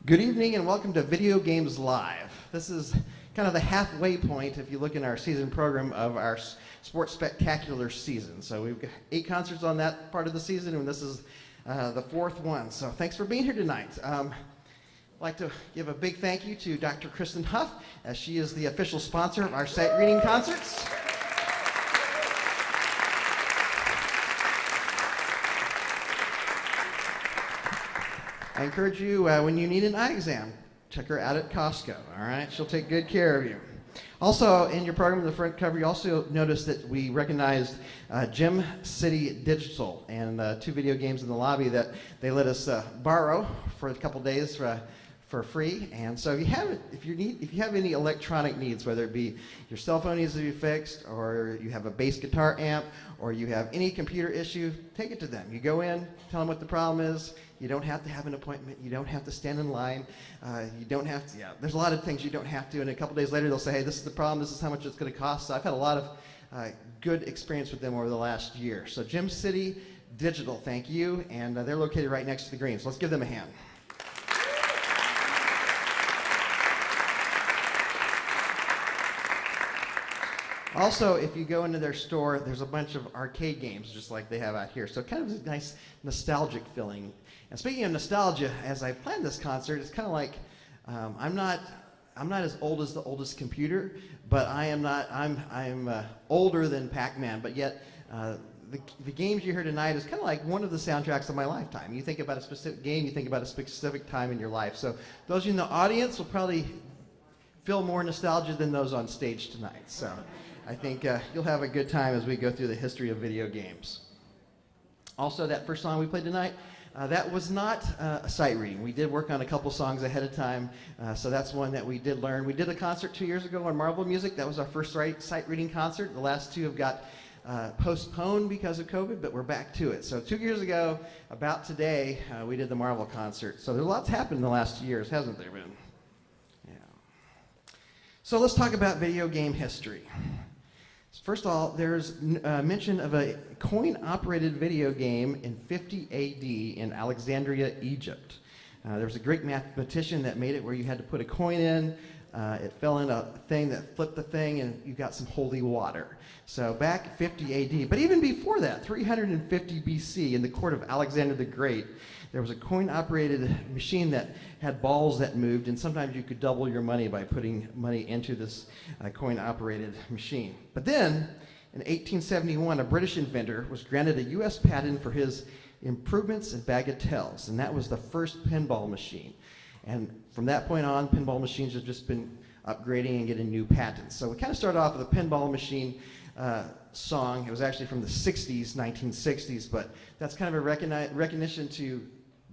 Good evening and welcome to Video Games Live. This is kind of the halfway point if you look in our season program of our Sports Spectacular season. So we've got 8 concerts on that part of the season and this is the 4th one. So thanks for being here tonight. I'd like to give a big thank you to Dr. Kristen Huff as she is the official sponsor of our sight reading concerts. I encourage you, when you need an eye exam, check her out at Costco, all right? She'll take good care of you. Also, in your program, in the front cover, you also notice that we recognized Gem City Digital and 2 video games in the lobby that they let us borrow for a couple days for free. And so if you have any electronic needs, whether it be your cell phone needs to be fixed, or you have a bass guitar amp, or you have any computer issue, take it to them. You go in, tell them what the problem is. You don't have to have an appointment. You don't have to stand in line. You don't have to, there's a lot of things you don't have to. And a couple days later, they'll say, hey, this is the problem. This is how much it's going to cost. So I've had a lot of good experience with them over the last year. So Gem City Digital, thank you. And they're located right next to the green. So let's give them a hand. Also, if you go into their store, there's a bunch of arcade games just like they have out here. So kind of a nice nostalgic feeling. And speaking of nostalgia, as I planned this concert, it's kind of like I'm not as old as the oldest computer, but I'm older than Pac-Man. But yet, the games you hear tonight is kind of like one of the soundtracks of my lifetime. You think about a specific game, you think about a specific time in your life. So those of you in the audience will probably feel more nostalgia than those on stage tonight. So I think you'll have a good time as we go through the history of video games. Also, that first song we played tonight, that was not a sight reading. We did work on a couple songs ahead of time, so that's one that we did learn. We did a concert 2 years ago on Marvel Music. That was our first sight reading concert. The last 2 have got postponed because of COVID, but we're back to it. So 2 years ago, about today, we did the Marvel concert. So there's lots happened in the last 2 years, hasn't there been? Yeah. So let's talk about video game history. First of all, there's mention of a coin-operated video game in 50 AD in Alexandria, Egypt. There was a Greek mathematician that made it where you had to put a coin in, it fell in a thing that flipped the thing, and you got some holy water. So back 50 AD, but even before that, 350 BC, in the court of Alexander the Great, there was a coin-operated machine that had balls that moved, and sometimes you could double your money by putting money into this coin-operated machine. But then, in 1871, a British inventor was granted a U.S. patent for his improvements in bagatelles, and that was the first pinball machine. And from that point on, pinball machines have just been upgrading and getting new patents. So we kind of started off with a pinball machine song. It was actually from the 60s, 1960s, but that's kind of a recognition to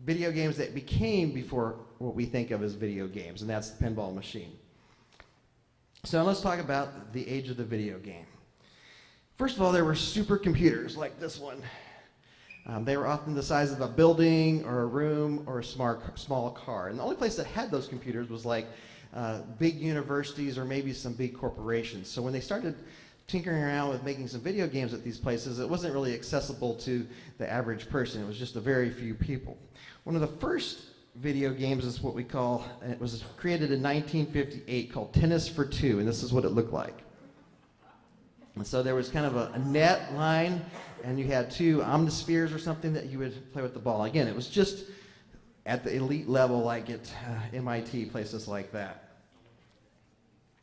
video games that became before what we think of as video games, and that's the pinball machine. So let's talk about the age of the video game. First of all, there were supercomputers like this one. They were often the size of a building or a room or a small car. And the only place that had those computers was like big universities or maybe some big corporations. So when they started tinkering around with making some video games at these places, it wasn't really accessible to the average person. It was just a very few people. One of the first video games is what we call, and it was created in 1958, called Tennis for Two, and this is what it looked like. And so there was kind of a net line, and you had 2 omnispheres or something that you would play with the ball. Again, it was just at the elite level, like at MIT, places like that.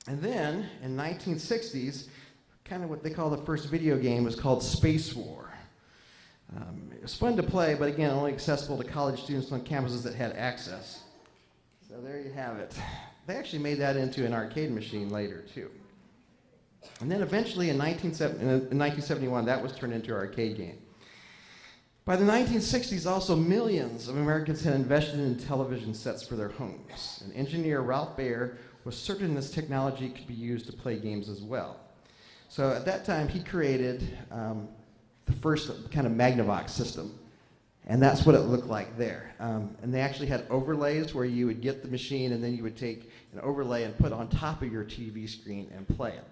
And then, in 1960s, kind of what they call the first video game was called Space War. It was fun to play, but again, only accessible to college students on campuses that had access. So there you have it. They actually made that into an arcade machine later, too. And then eventually in 1971, that was turned into an arcade game. By the 1960s, also millions of Americans had invested in television sets for their homes. And engineer Ralph Baer was certain this technology could be used to play games as well. So at that time, he created the first kind of Magnavox system. And that's what it looked like there. And they actually had overlays where you would get the machine and then you would take an overlay and put on top of your TV screen and play it.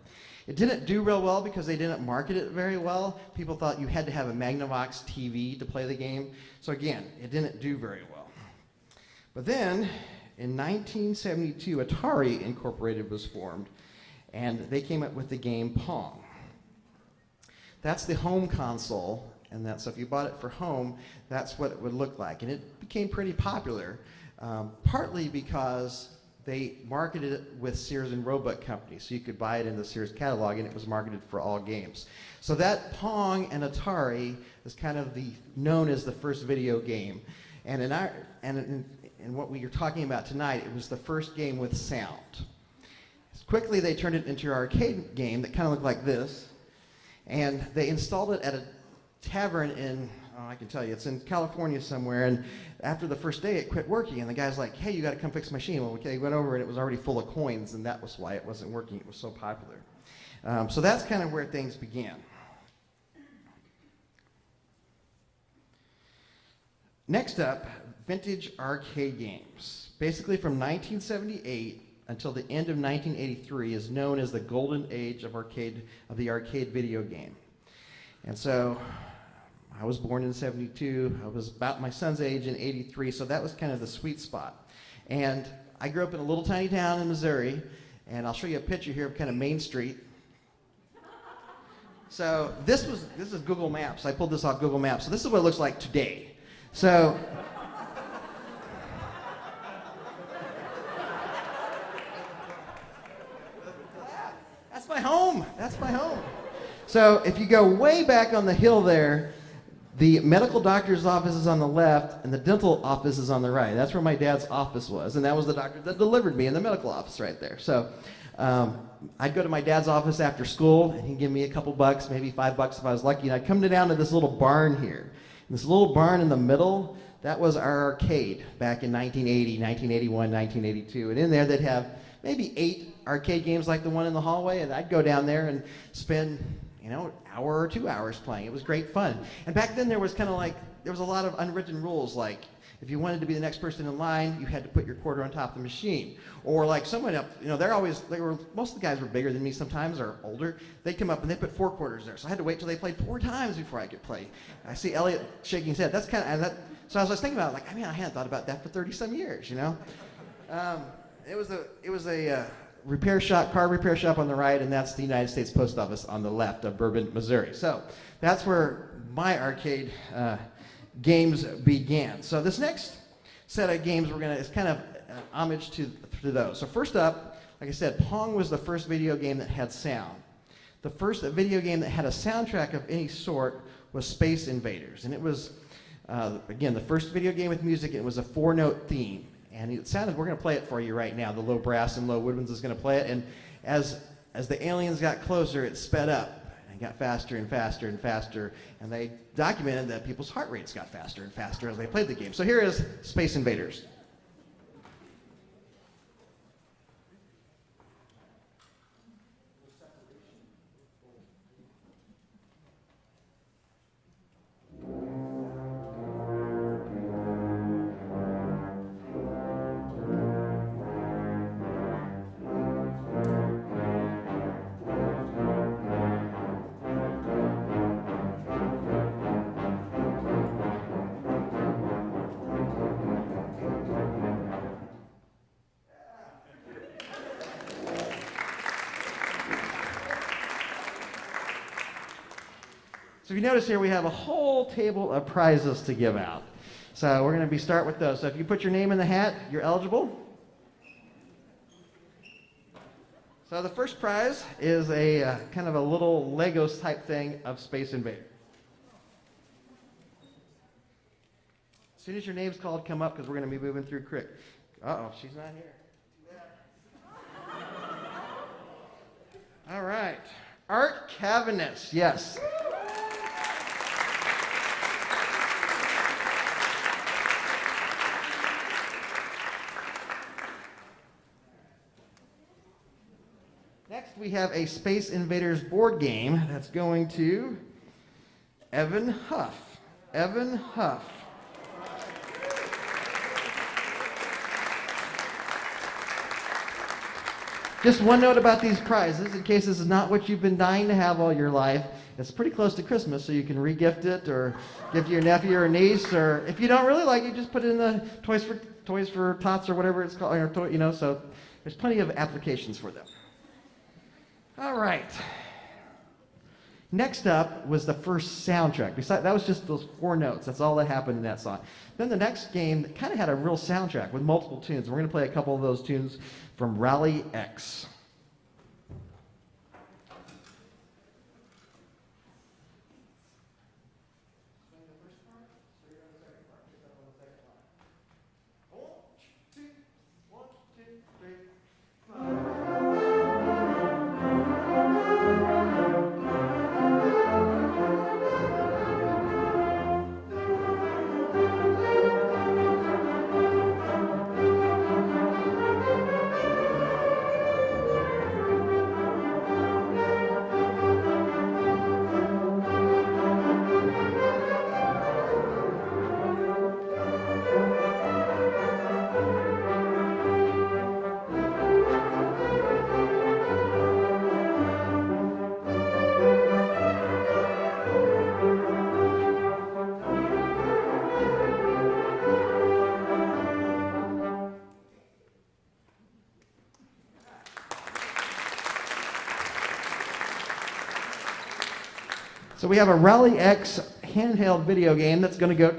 It didn't do real well because they didn't market it very well. People thought you had to have a Magnavox TV to play the game. So again, it didn't do very well. But then in 1972, Atari Incorporated was formed, and they came up with the game Pong. That's the home console, and so if you bought it for home, that's what it would look like. And it became pretty popular, partly because they marketed it with Sears and Roebuck Company, so you could buy it in the Sears catalog, and it was marketed for all games. So that Pong and Atari is kind of known as the first video game. And in what we are talking about tonight, it was the first game with sound. Quickly, they turned it into an arcade game that kind of looked like this, and they installed it at a tavern in, I can tell you, it's in California somewhere, and after the first day, it quit working, and the guy's like, hey, you got to come fix the machine. Well, okay, he went over, and it was already full of coins, and that was why it wasn't working. It was so popular. So that's kind of where things began. Next up, vintage arcade games. Basically from 1978 until the end of 1983 is known as the golden age of the arcade video game. And so I was born in 72. I was about my son's age in 83, so that was kind of the sweet spot. And I grew up in a little tiny town in Missouri, and I'll show you a picture here of kind of Main Street. So this is Google Maps. I pulled this off Google Maps. So this is what it looks like today. So that's my home. That's my home. So if you go way back on the hill there, the medical doctor's office is on the left and the dental office is on the right. That's where my dad's office was, and that was the doctor that delivered me in the medical office right there. So I'd go to my dad's office after school, and he'd give me a couple bucks, maybe $5 if I was lucky, and I'd come down to this little barn here. And this little barn in the middle, that was our arcade back in 1980, 1981, 1982. And in there they'd have maybe 8 arcade games like the one in the hallway, and I'd go down there and spend, an hour or 2 hours playing. It was great fun. And back then there was kind of like, there was a lot of unwritten rules, like if you wanted to be the next person in line, you had to put your quarter on top of the machine. Or like someone up, most of the guys were bigger than me sometimes, or older. They'd come up and they'd put 4 quarters there. So I had to wait till they played 4 times before I could play. I see Elliot shaking his head. That's kind of, so I was thinking about it, I hadn't thought about that for 30 some years, It was a repair shop, car repair shop on the right, and that's the United States Post Office on the left of Bourbon, Missouri. So that's where my arcade games began. So this next set of games is kind of homage to those. So first up, like I said, Pong was the first video game that had sound. The first video game that had a soundtrack of any sort was Space Invaders, and it was again the first video game with music. It was a 4-note theme. And it sounded, we're going to play it for you right now. The low brass and low woodwinds is going to play it. And as the aliens got closer, it sped up and got faster and faster and faster. And they documented that people's heart rates got faster and faster as they played the game. So here is Space Invaders. So if you notice here, we have a whole table of prizes to give out. So we're going to start with those. So if you put your name in the hat, you're eligible. So the first prize is a kind of a little Legos type thing of Space Invader. As soon as your name's called, come up because we're going to be moving through quick. Uh-oh, she's not here. All right. Art Cavanis, yes. Next, we have a Space Invaders board game that's going to Evan Huff. Evan Huff. Just one note about these prizes, in case this is not what you've been dying to have all your life. It's pretty close to Christmas, so you can re-gift it or give to your nephew or niece, or if you don't really like it, just put it in the Toys Toys for Tots or whatever it's called, or so there's plenty of applications for them. All right. Next up was the first soundtrack. That was just those 4 notes. That's all that happened in that song. Then the next game kind of had a real soundtrack with multiple tunes. We're going to play a couple of those tunes from Rally X. So we have a Rally X handheld video game that's going to go.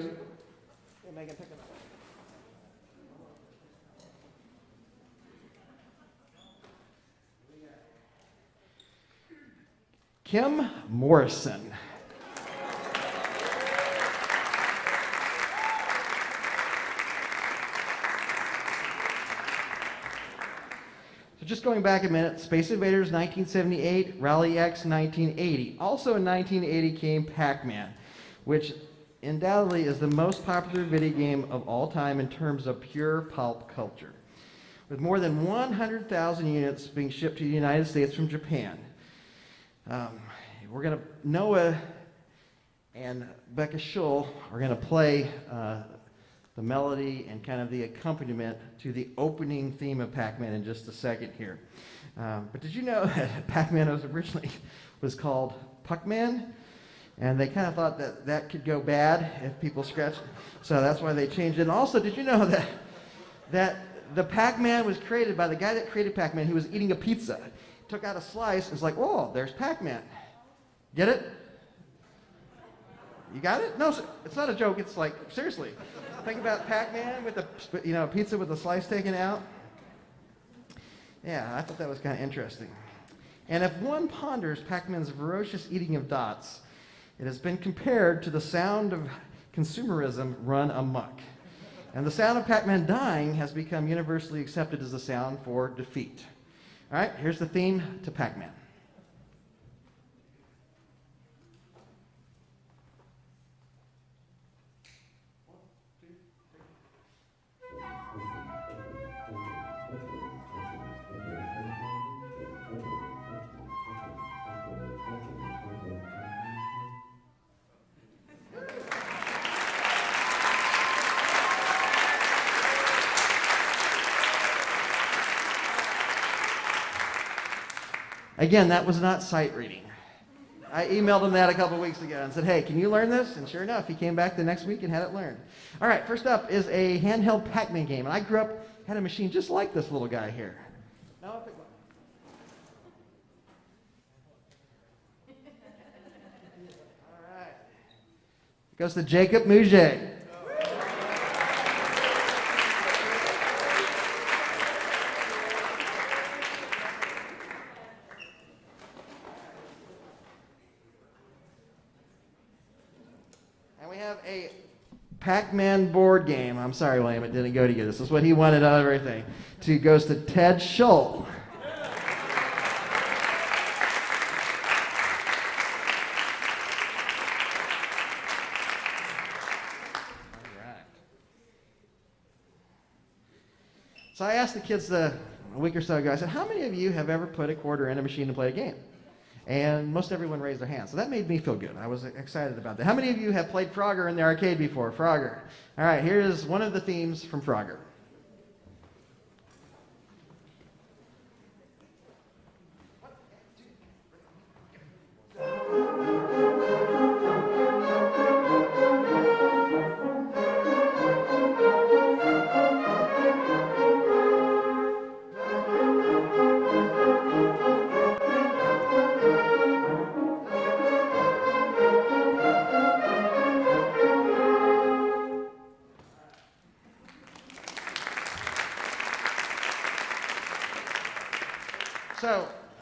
Kim Morrison. So just going back a minute, Space Invaders 1978, Rally X 1980. Also in 1980 came Pac-Man, which undoubtedly is the most popular video game of all time in terms of pure pulp culture, with more than 100,000 units being shipped to the United States from Japan. Noah and Becca Schull are going to play the melody and kind of the accompaniment to the opening theme of Pac-Man in just a second here. But did you know that Pac-Man was called Puck-Man? And they kind of thought that that could go bad if people scratched. So that's why they changed it. And also, did you know that the Pac-Man was created by the guy that created Pac-Man? He was eating a pizza. Took out a slice and was like, "Whoa, there's Pac-Man." Get it? You got it? No, it's not a joke. It's like, seriously. Think about Pac-Man with a pizza with a slice taken out. Yeah, I thought that was kind of interesting. And if one ponders Pac-Man's ferocious eating of dots, it has been compared to the sound of consumerism run amok. And the sound of Pac-Man dying has become universally accepted as the sound for defeat. All right, here's the theme to Pac-Man. Again, that was not sight reading. I emailed him that a couple weeks ago and said, "Hey, can you learn this?" And sure enough, he came back the next week and had it learned. All right, first up is a handheld Pac-Man game. And I grew up, had a machine just like this little guy here. Now I'll pick one. All right. It goes to Jacob Mouget. A Pac-Man board game. I'm sorry, William, it didn't go to you. This is what he wanted out of everything. Goes to Ted Schull. All right. So I asked the kids a week or so ago, I said, how many of you have ever put a quarter in a machine to play a game? And most everyone raised their hand. So that made me feel good. I was excited about that. How many of you have played Frogger in the arcade before? Frogger. All right, here's one of the themes from Frogger.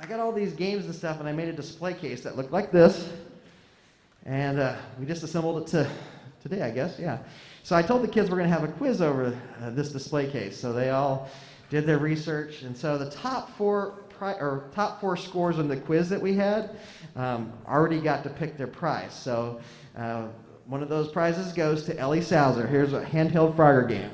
I got all these games and stuff, and I made a display case that looked like this. And we just assembled it today, I guess, yeah. So I told the kids we're going to have a quiz over this display case. So they all did their research. And so the top four scores on the quiz that we had already got to pick their prize. So one of those prizes goes to Ellie Sauser. Here's a handheld Frogger game.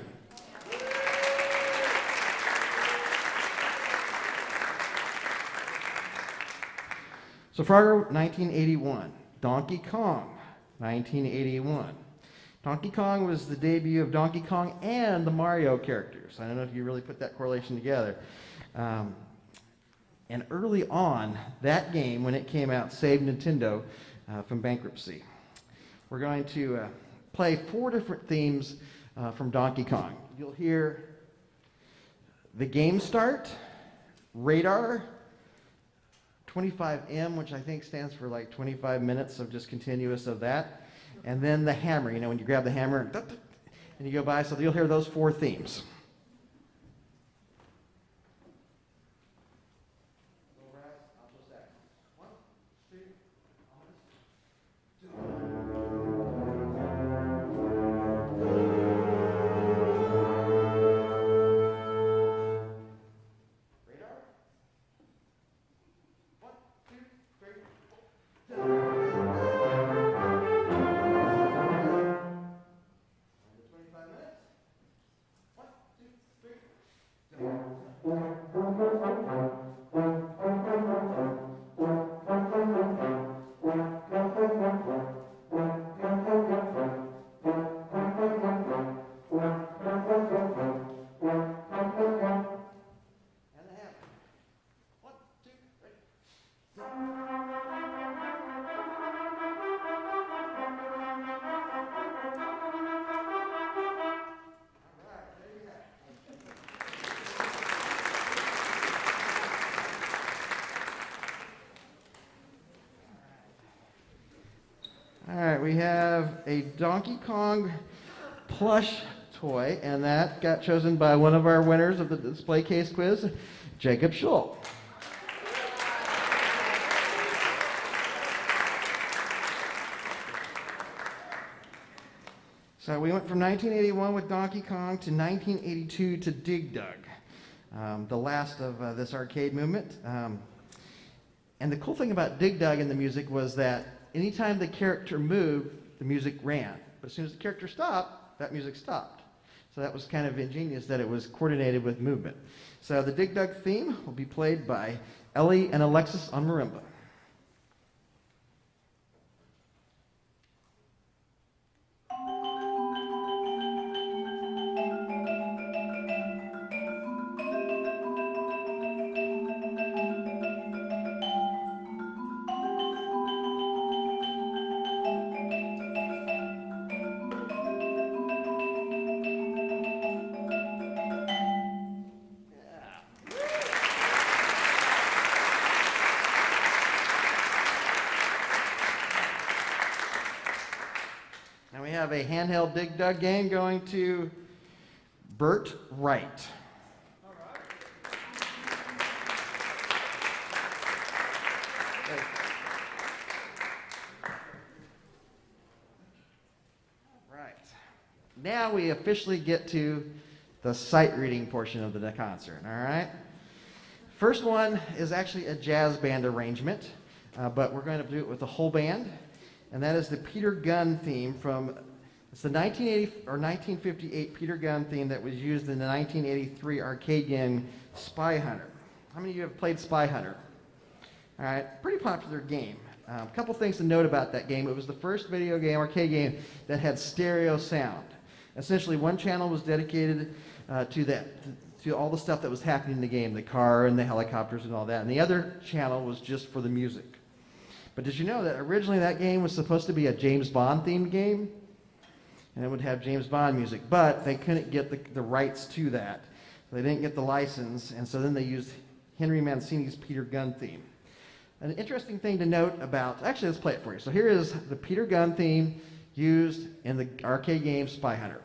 So Frogger, 1981. Donkey Kong, 1981. Donkey Kong was the debut of Donkey Kong and the Mario characters. I don't know if you really put that correlation together. And early on, that game, when it came out, saved Nintendo from bankruptcy. We're going to play 4 different themes from Donkey Kong. You'll hear the game start, radar, 25M, which I think stands for like 25 minutes of just continuous of that. And then the hammer, you know, when you grab the hammer and you go by, so you'll hear those 4 themes. All right, we have a Donkey Kong plush toy, and that got chosen by one of our winners of the display case quiz, Jacob Schull. So we went from 1981 with Donkey Kong to 1982 to Dig Dug, the last of this arcade movement. And the cool thing about Dig Dug in the music was that anytime the character moved, the music ran. But as soon as the character stopped, that music stopped. So that was kind of ingenious that it was coordinated with movement. So the Dig Dug theme will be played by Ellie and Alexis on marimba. Now we have a handheld Dig Dug game going to Bert Wright. All right. Now we officially get to the sight reading portion of the concert. All right. First one is actually a jazz band arrangement, but we're going to do it with the whole band. And that is the Peter Gunn theme from, it's the 1980 or 1958 Peter Gunn theme that was used in the 1983 arcade game Spy Hunter. How many of you have played Spy Hunter? All right, pretty popular game. A couple things to note about that game. It was the first video game, arcade game, that had stereo sound. Essentially, one channel was dedicated to all the stuff that was happening in the game, the car and the helicopters and all that. And the other channel was just for the music. But did you know that originally that game was supposed to be a James Bond themed game? And it would have James Bond music, but they couldn't get the rights to that. So they didn't get the license, and so then they used Henry Mancini's Peter Gunn theme. An interesting thing to note about, actually let's play it for you. So here is the Peter Gunn theme used in the arcade game Spy Hunter.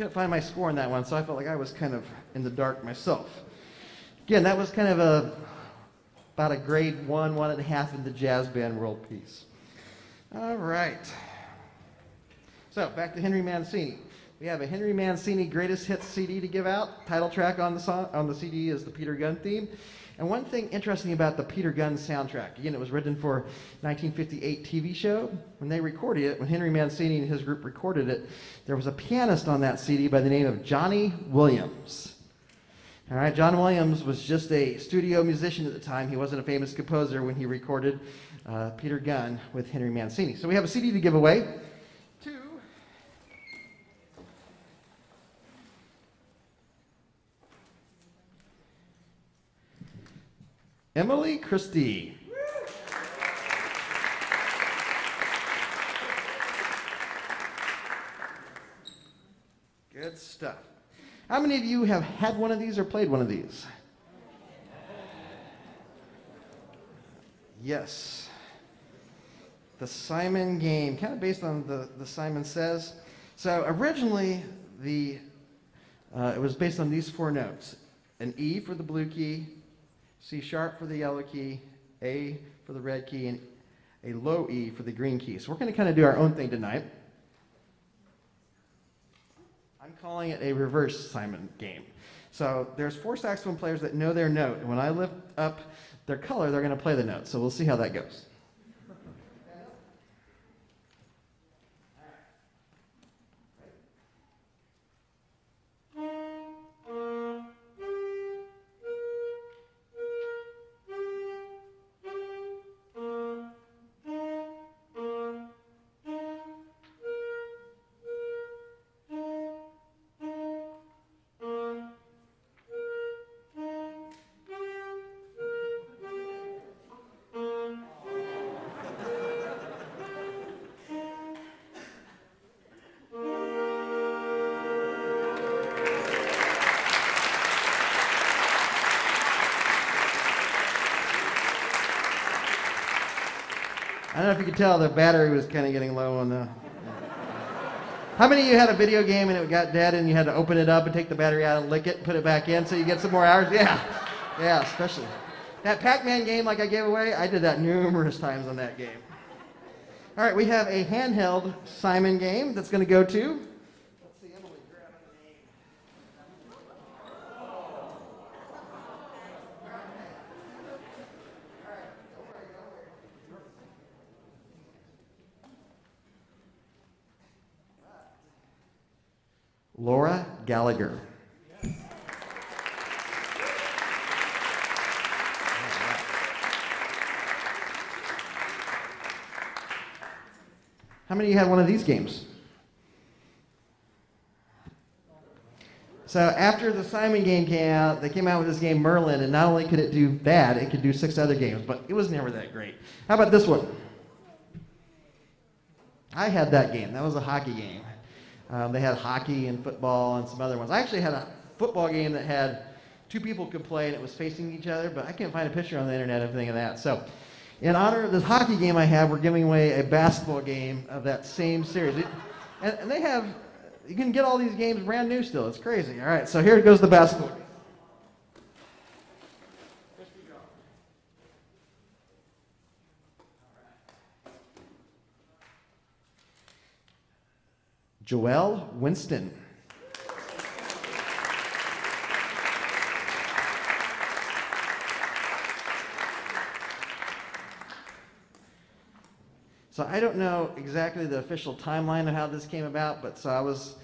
couldn't find my score on that one, so I felt like I was kind of in the dark myself. Again, that was kind of about a grade 1, 1.5 in the jazz band world piece. All right. So back to Henry Mancini. We have a Henry Mancini Greatest Hits CD to give out. Title track on the CD is the Peter Gunn theme. And one thing interesting about the Peter Gunn soundtrack, again, it was written for a 1958 TV show. When they recorded it, when Henry Mancini and his group recorded it, there was a pianist on that CD by the name of Johnny Williams. All right, John Williams was just a studio musician at the time. He wasn't a famous composer when he recorded Peter Gunn with Henry Mancini. So we have a CD to give away. Emily Christie. Good stuff. How many of you have had one of these or played one of these? Yes. The Simon game, kind of based on the Simon Says. So originally, it was based on these 4 notes. An E for the blue key, C sharp for the yellow key, A for the red key, and a low E for the green key. So we're going to kind of do our own thing tonight. I'm calling it a reverse Simon game. So there's 4 saxophone players that know their note, and when I lift up their color, they're going to play the note. So we'll see how that goes. I don't know if you could tell the battery was kind of getting low on the... How many of you had a video game and it got dead and you had to open it up and take the battery out and lick it and put it back in so you get some more hours? Yeah, especially. That Pac-Man game like I gave away, I did that numerous times on that game. All right, we have a handheld Simon game that's going to go to... Let's see, Emily, grab a name. Laura Gallagher. How many of you had one of these games? So after the Simon game came out, they came out with this game Merlin, and not only could it do that, it could do 6 other games, but it was never that great. How about this one? I had that game. That was a hockey game. They had hockey and football and some other ones. I actually had a football game that had 2 people could play and it was facing each other, but I can't find a picture on the internet of anything of that. So in honor of this hockey game I have, we're giving away a basketball game of that same series. And they have, you can get all these games brand new still. It's crazy. All right, so here goes the basketball game. Joelle Winston. So I don't know exactly the official timeline of how this came about, but so I was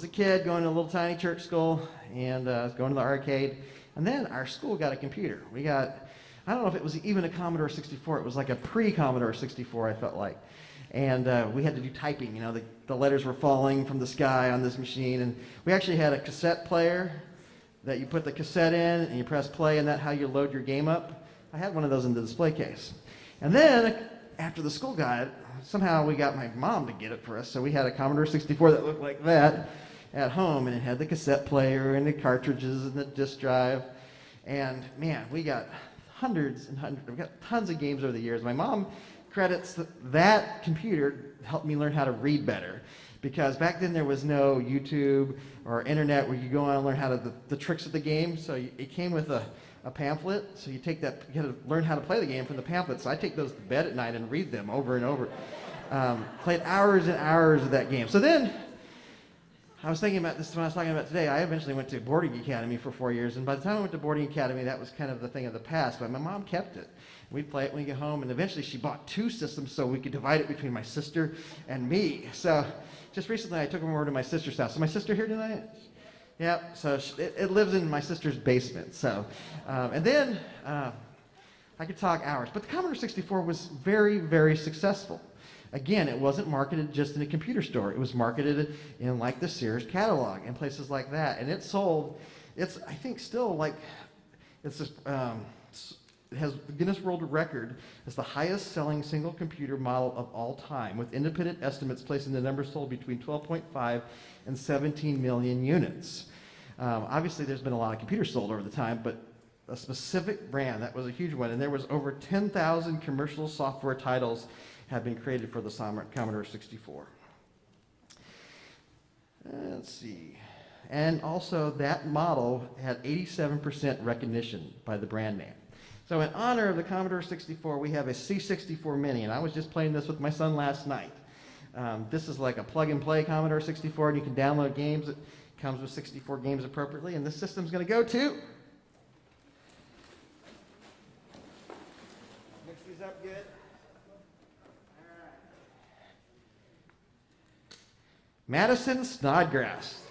a kid going to a little tiny church school and I was going to the arcade, and then our school got a computer. We got, I don't know if it was even a Commodore 64, it was like a pre-Commodore 64, I felt like. And we had to do typing, you know, the letters were falling from the sky on this machine, and we actually had a cassette player that you put the cassette in and you press play, and that's how you load your game up. I had one of those in the display case. And then after the school got it, somehow we got my mom to get it for us, so we had a Commodore 64 that looked like that at home, and it had the cassette player and the cartridges and the disk drive. And man, we got hundreds and hundreds, we got tons of games over the years. My mom credits that computer helped me learn how to read better. Because back then there was no YouTube or internet where you go on and learn how to the tricks of the game. So it came with a pamphlet. So you take that, you had to learn how to play the game from the pamphlet. So I take those to bed at night and read them over and over. Played hours and hours of that game. So then I was thinking about this when I was talking about today. I eventually went to boarding academy for 4 years, and by the time I went to boarding academy, that was kind of the thing of the past. But my mom kept it. We'd play it when we get home, and eventually she bought 2 systems so we could divide it between my sister and me. So just recently, I took them over to my sister's house. Is my sister here tonight? Yep. So it lives in my sister's basement. So, and then I could talk hours. But the Commodore 64 was very, very successful. Again, it wasn't marketed just in a computer store. It was marketed in like the Sears catalog and places like that. And it sold, it's I think still like, it's just, it has the Guinness World Record as the highest selling single computer model of all time, with independent estimates placing the number sold between 12.5 and 17 million units. Obviously, there's been a lot of computers sold over the time, but a specific brand, that was a huge one. And there was over 10,000 commercial software titles have been created for the Commodore 64. Let's see. And also, that model had 87% recognition by the brand name. So in honor of the Commodore 64, we have a C64 Mini, and I was just playing this with my son last night. This is like a plug-and-play Commodore 64, and you can download games. It comes with 64 games appropriately, and this system's going to go to... Mix these up good. Madison Snodgrass.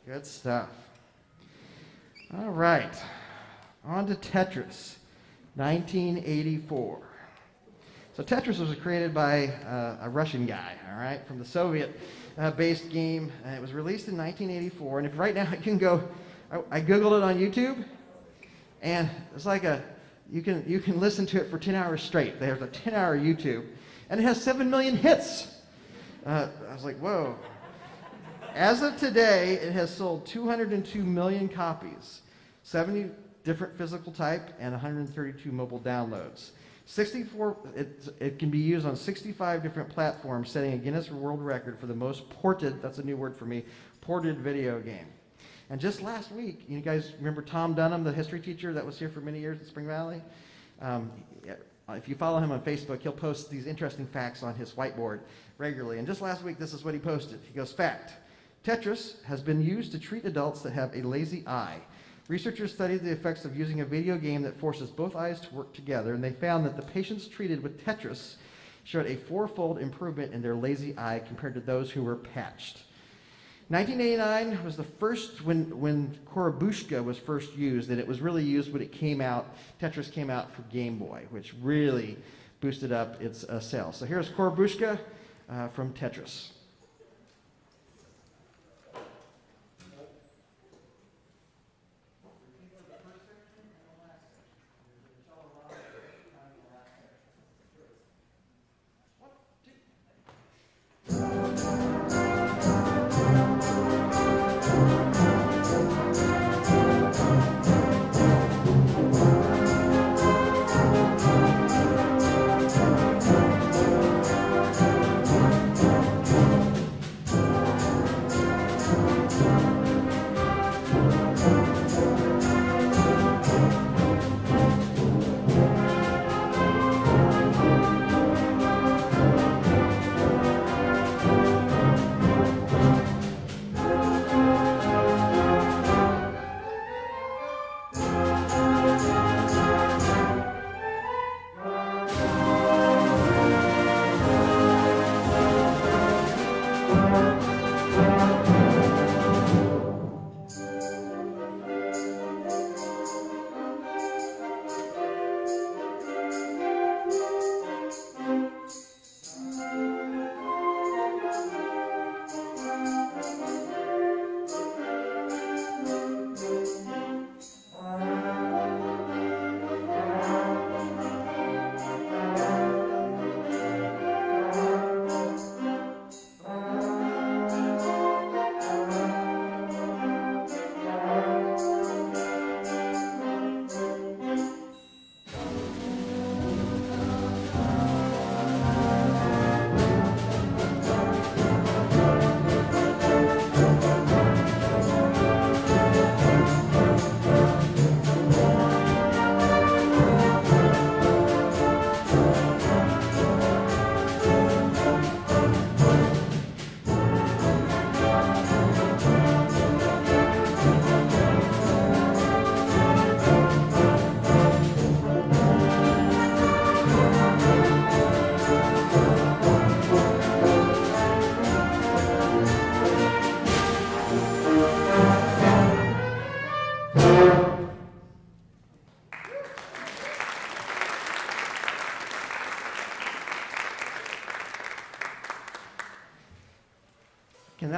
Good stuff. All right, on to Tetris, 1984. So Tetris was created by a Russian guy, all right, from the Soviet-based game. It was released in 1984, and if right now you can go, I Googled it on YouTube, and it's like you can listen to it for 10 hours straight. There's a 10-hour YouTube, and it has 7 million hits. I was like, whoa. As of today, it has sold 202 million copies, 70 different physical type, and 132 mobile downloads. 64, it can be used on 65 different platforms, setting a Guinness World Record for the most ported, that's a new word for me, ported video game. And just last week, you guys remember Tom Dunham, the history teacher that was here for many years at Spring Valley? If you follow him on Facebook, he'll post these interesting facts on his whiteboard regularly. And just last week, this is what he posted. He goes, fact, Tetris has been used to treat adults that have a lazy eye. Researchers studied the effects of using a video game that forces both eyes to work together, and they found that the patients treated with Tetris showed a 4-fold improvement in their lazy eye compared to those who were patched. 1989 was the first when Korabushka was first used, and it was really used when it came out. Tetris came out for Game Boy, which really boosted up its sales. So here's Korabushka from Tetris.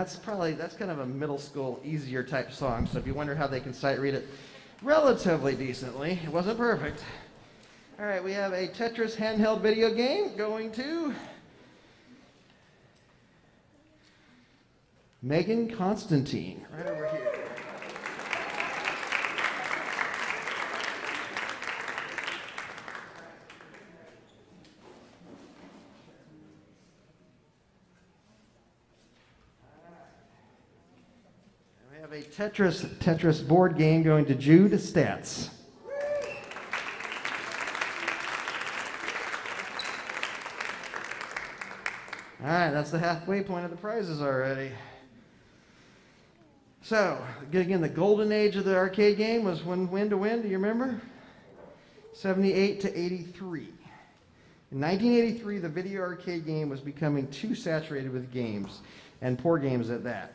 that's kind of a middle school, easier type song. So if you wonder how they can sight read it relatively decently, it wasn't perfect. All right, we have a Tetris handheld video game going to Megan Constantine, right over here. We have a Tetris board game going to Jude Stats. All right, that's the halfway point of the prizes already. So, again, the golden age of the arcade game was when to win, do you remember? 78 to 83. In 1983, the video arcade game was becoming too saturated with games, and poor games at that.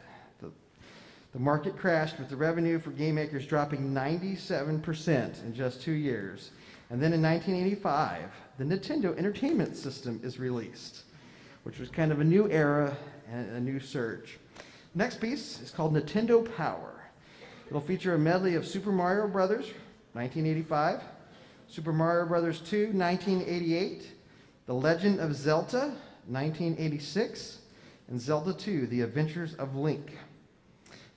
The market crashed, with the revenue for game makers dropping 97% in just 2 years. And then in 1985, the Nintendo Entertainment System is released, which was kind of a new era and a new surge. Next piece is called Nintendo Power. It'll feature a medley of Super Mario Brothers, 1985, Super Mario Brothers 2, 1988, The Legend of Zelda, 1986, and Zelda 2, The Adventures of Link.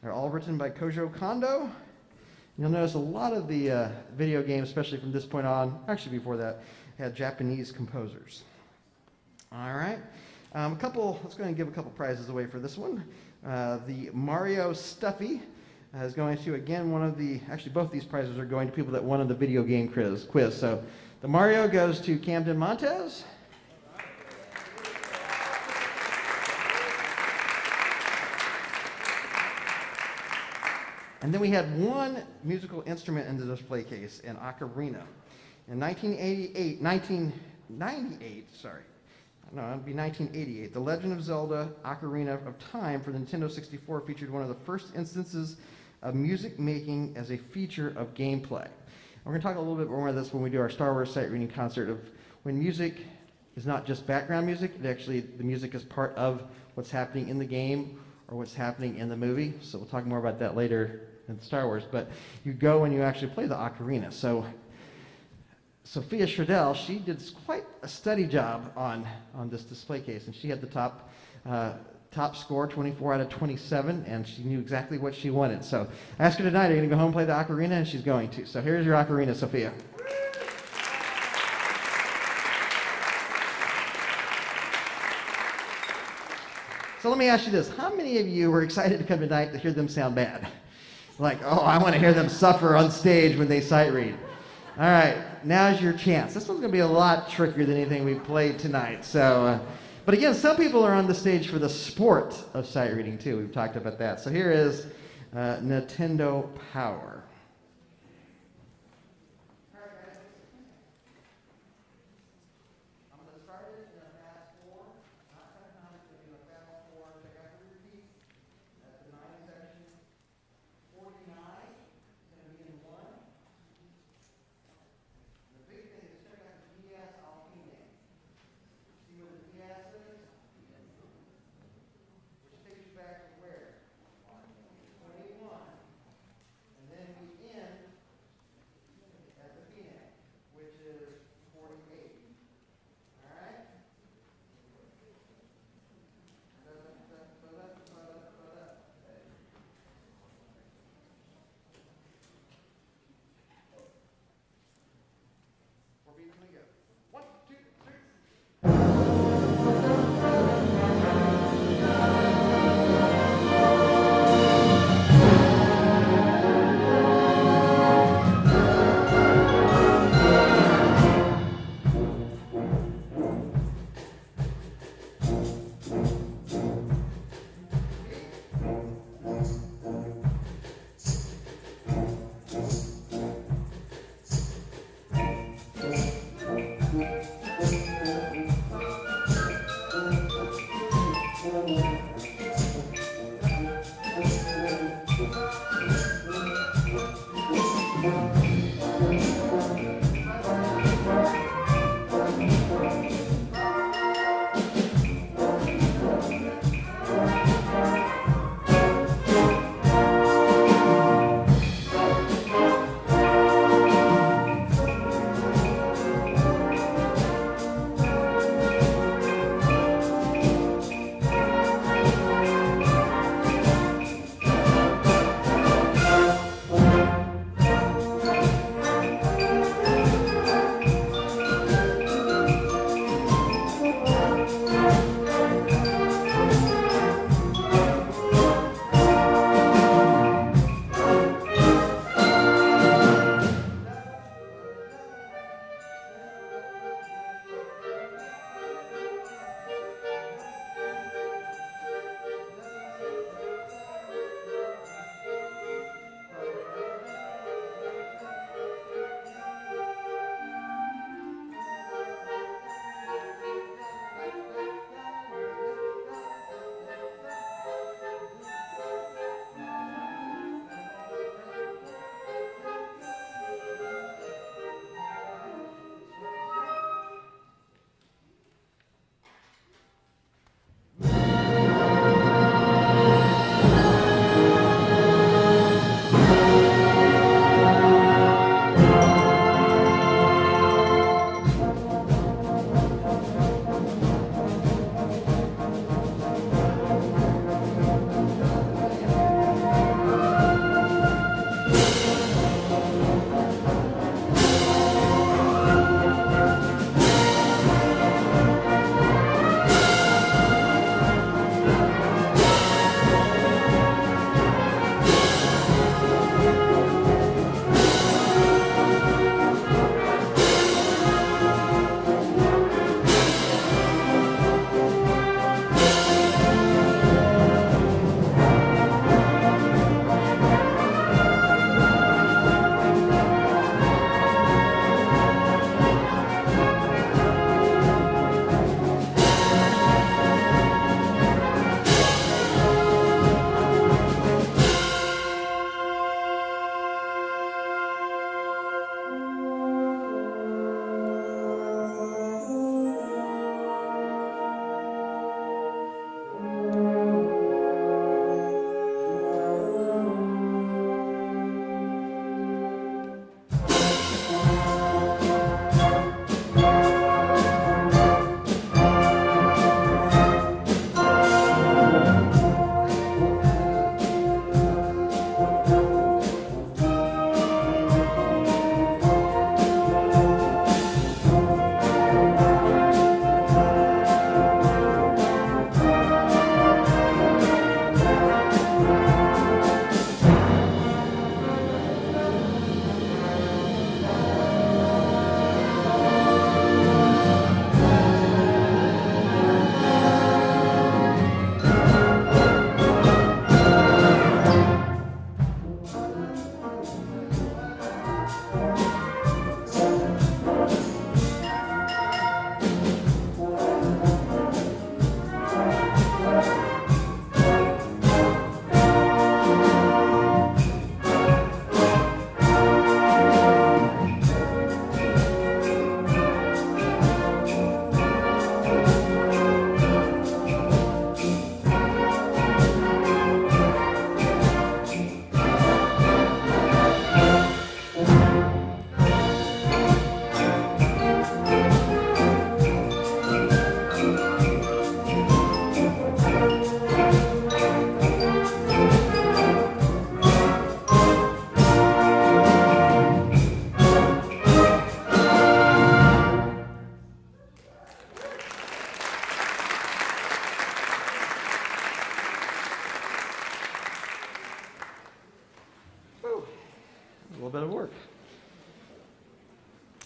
They're all written by Kojo Kondo. You'll notice a lot of the video games, especially from this point on, actually before that, had Japanese composers. All right. Let's go ahead and give a couple prizes away for this one. The Mario Stuffy is going to, again, both these prizes are going to people that won on the video game quiz. So the Mario goes to Camden Montez. And then we had one musical instrument in the display case, an ocarina. In 1988, The Legend of Zelda Ocarina of Time for the Nintendo 64 featured one of the first instances of music making as a feature of gameplay. We're going to talk a little bit more about this when we do our Star Wars sight reading concert, of when music is not just background music, the music is part of what's happening in the game or what's happening in the movie. So we'll talk more about that later in Star Wars, but you go and you actually play the ocarina. So Sophia Schradell, she did quite a study job on this display case, and she had the top score, 24 out of 27, and she knew exactly what she wanted. So I asked her tonight, are you going to go home and play the ocarina? And she's going to. So here's your ocarina, Sophia. So let me ask you this. How many of you were excited to come tonight to hear them sound bad? Like, oh, I want to hear them suffer on stage when they sight read. All right, now's your chance. This one's going to be a lot trickier than anything we played tonight. So, but again, some people are on the stage for the sport of sight reading too. We've talked about that. So here is Nintendo Power. Then we little bit of work.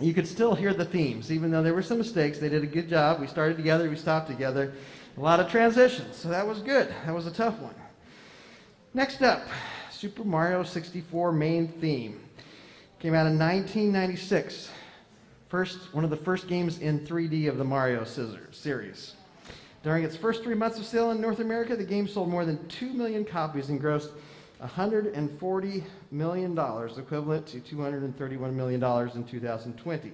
You could still hear the themes, even though there were some mistakes. They did a good job. We started together, we stopped together. A lot of transitions, so that was good. That was a tough one. Next up, Super Mario 64 main theme. Came out in 1996. One of the first games in 3D of the Mario series. During its first 3 months of sale in North America, the game sold more than 2 million copies and grossed $140 million, equivalent to $231 million in 2020.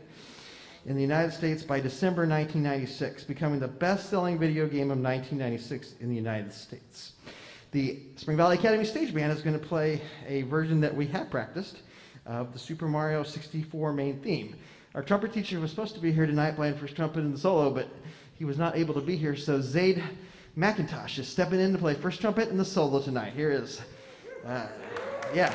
In the United States by December 1996, becoming the best-selling video game of 1996 in the United States. The Spring Valley Academy Stage Band is going to play a version that we have practiced of the Super Mario 64 main theme. Our trumpet teacher was supposed to be here tonight playing first trumpet in the solo, but he was not able to be here, so Zaid McIntosh is stepping in to play first trumpet in the solo tonight. Here is, yes.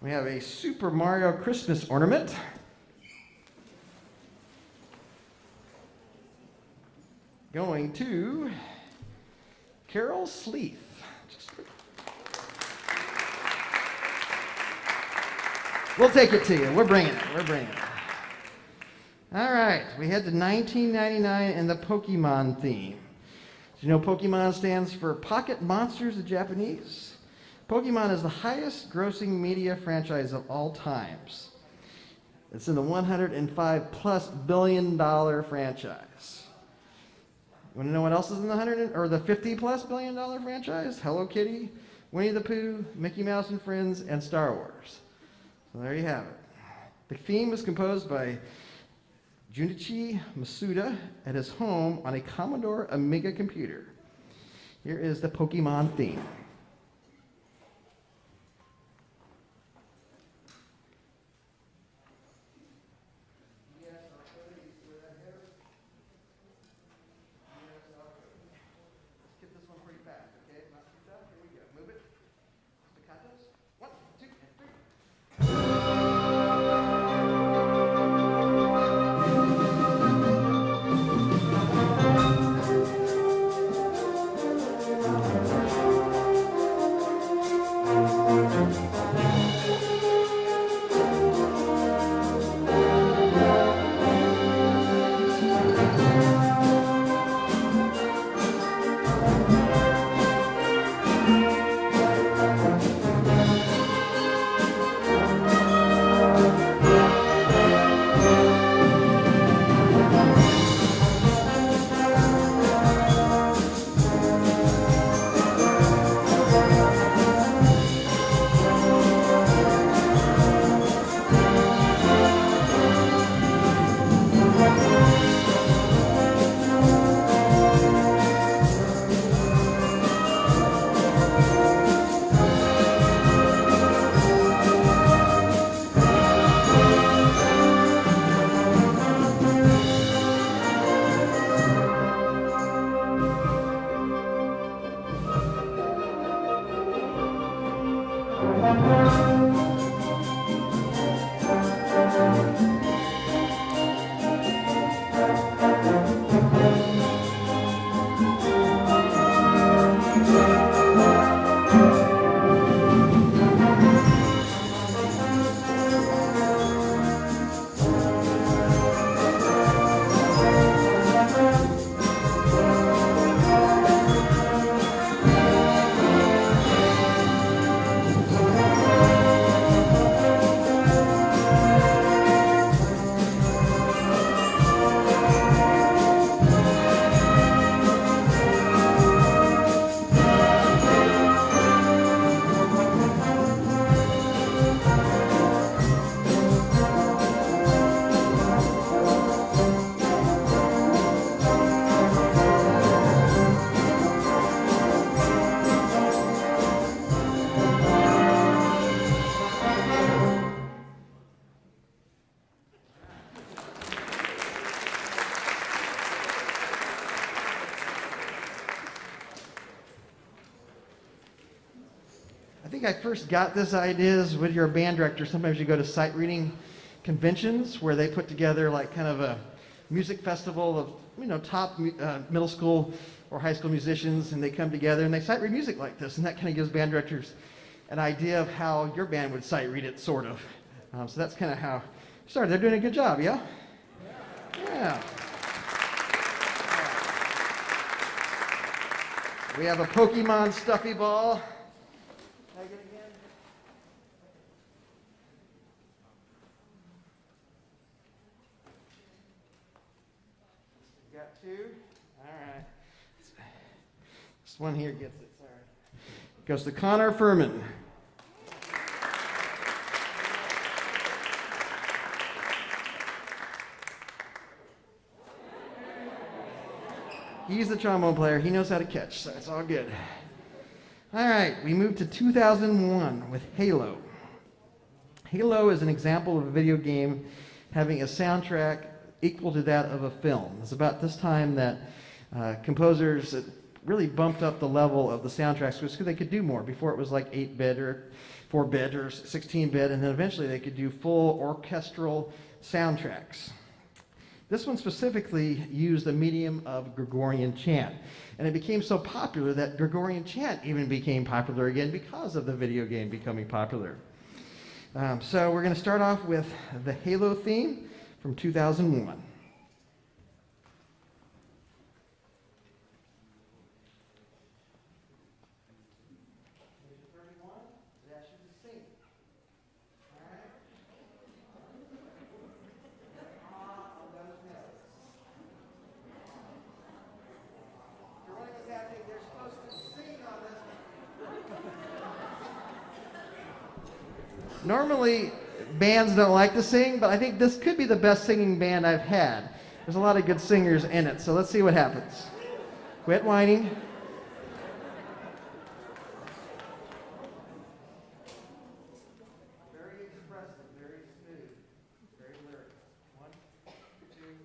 We have a Super Mario Christmas ornament. Going to Carol Sleeth. We'll take it to you. We're bringing it. We're bringing it. All right. We head to 1999 and the Pokemon theme. Do you know Pokemon stands for Pocket Monsters in Japanese? Pokemon is the highest grossing media franchise of all times. It's in the $105+ billion franchise. You want to know what else is in the $50+ billion franchise? Hello Kitty, Winnie the Pooh, Mickey Mouse and Friends, and Star Wars. So there you have it. The theme was composed by Junichi Masuda at his home on a Commodore Amiga computer. Here is the Pokemon theme. I think I first got this ideas when you're a band director. Sometimes you go to sight reading conventions where they put together like kind of a music festival of top middle school or high school musicians, and they come together and they sight read music like this, and that kind of gives band directors an idea of how your band would sight read it, sort of. So that's kind of how it started. They're doing a good job, yeah? Yeah. We have a Pokemon stuffy ball. Can I get it again? You got two? All right. This one here gets it. Sorry. Goes to Connor Furman. He's the trombone player. He knows how to catch, so it's all good. All right, we move to 2001 with Halo. Halo is an example of a video game having a soundtrack equal to that of a film. It's about this time that composers at really bumped up the level of the soundtracks because they could do more. Before it was like 8-bit or 4-bit or 16-bit, and then eventually they could do full orchestral soundtracks. This one specifically used the medium of Gregorian chant, and it became so popular that Gregorian chant even became popular again because of the video game becoming popular. So we're going to start off with the Halo theme from 2001. Normally, bands don't like to sing, but I think this could be the best singing band I've had. There's a lot of good singers in it, so let's see what happens. Quit whining. Very expressive, very smooth, very lyrical. 1, 2, 3.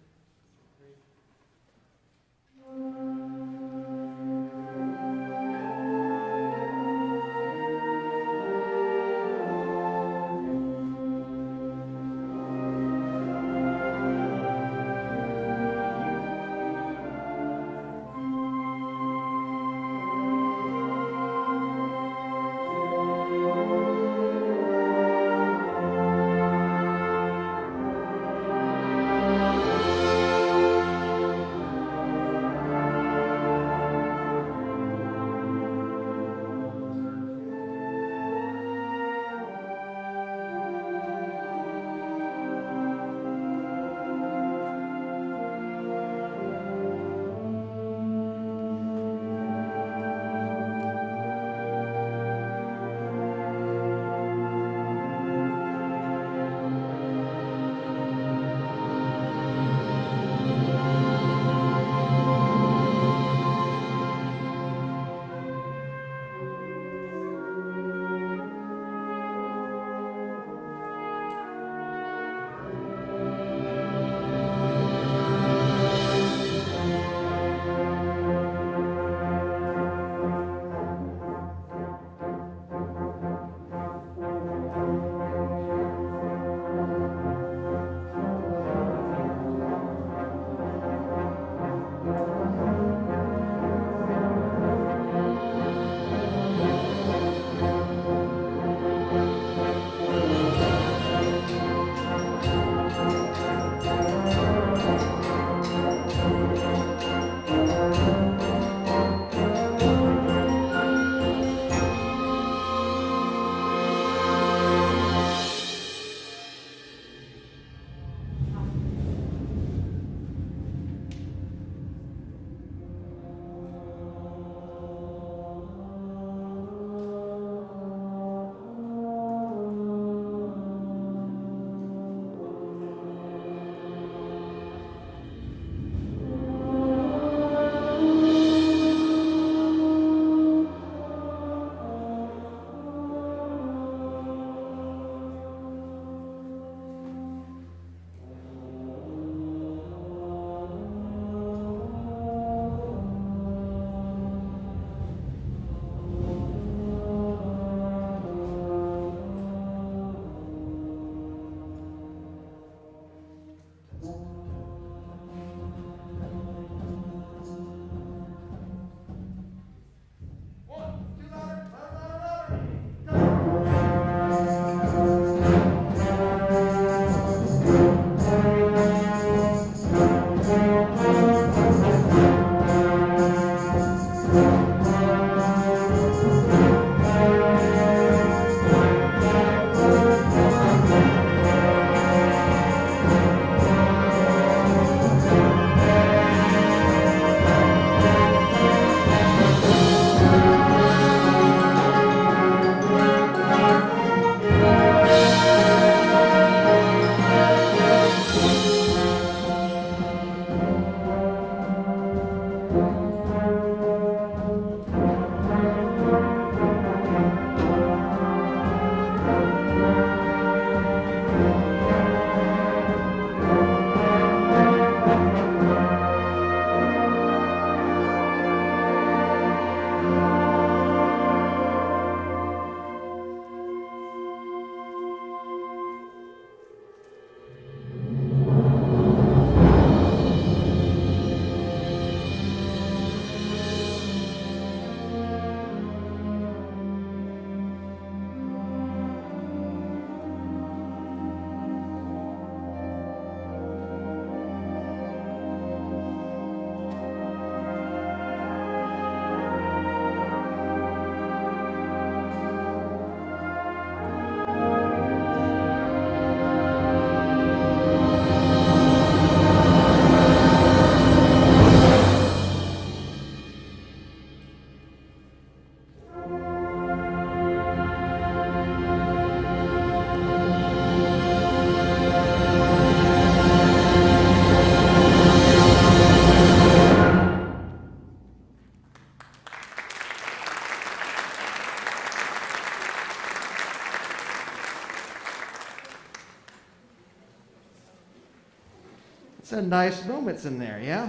Some nice moments in there, yeah? All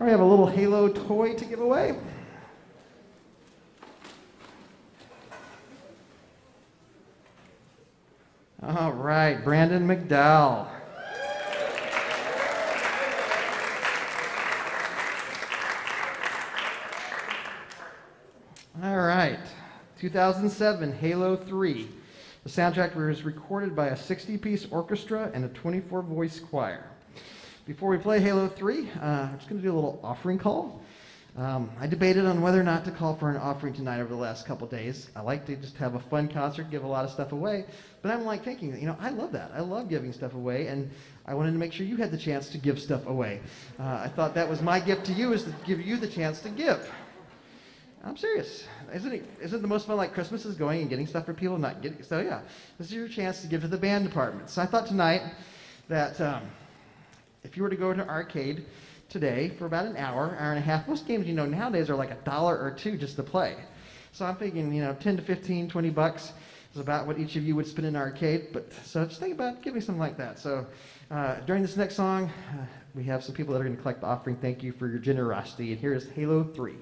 right, we have a little Halo toy to give away. All right, Brandon McDowell. All right, 2007, Halo 3. The soundtrack was recorded by a 60-piece orchestra and a 24-voice choir. Before we play Halo 3, I'm just going to do a little offering call. I debated on whether or not to call for an offering tonight over the last couple days. I like to just have a fun concert, give a lot of stuff away, but I'm like thinking, I love that. I love giving stuff away, and I wanted to make sure you had the chance to give stuff away. I thought that was my gift to you, is to give you the chance to give. I'm serious. Isn't it the most fun, like Christmas is going and getting stuff for people, not getting? So yeah, this is your chance to give to the band department. So I thought tonight that if you were to go to an arcade today for about an hour and a half, most games nowadays are like $1 or $2 just to play. So I'm thinking 10 to 15, 20 bucks is about what each of you would spend in an arcade. But so just think about giving something like that. So during this next song, we have some people that are going to collect the offering. Thank you for your generosity. And here is Halo 3.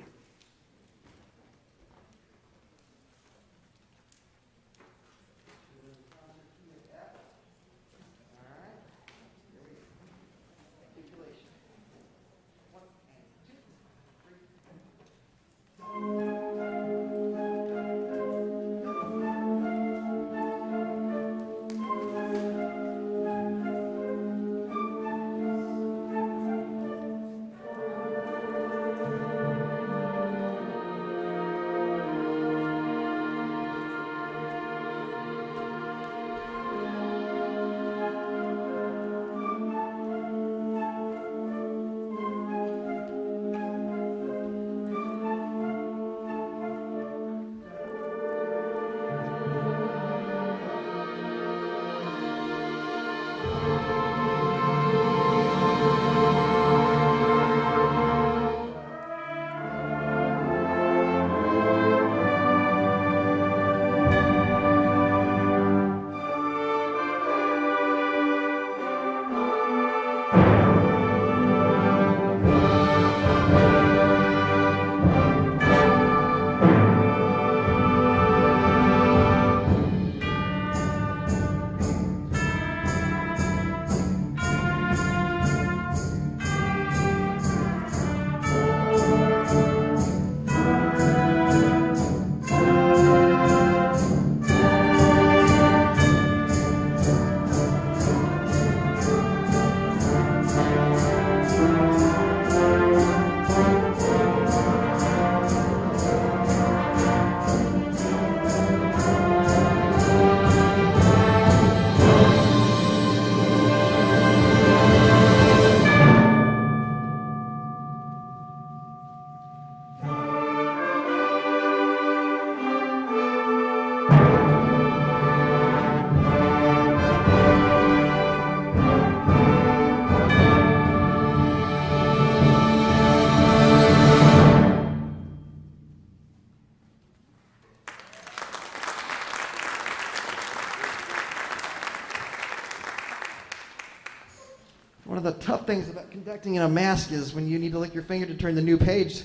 One of the tough things about conducting in a mask is when you need to lick your finger to turn the new page,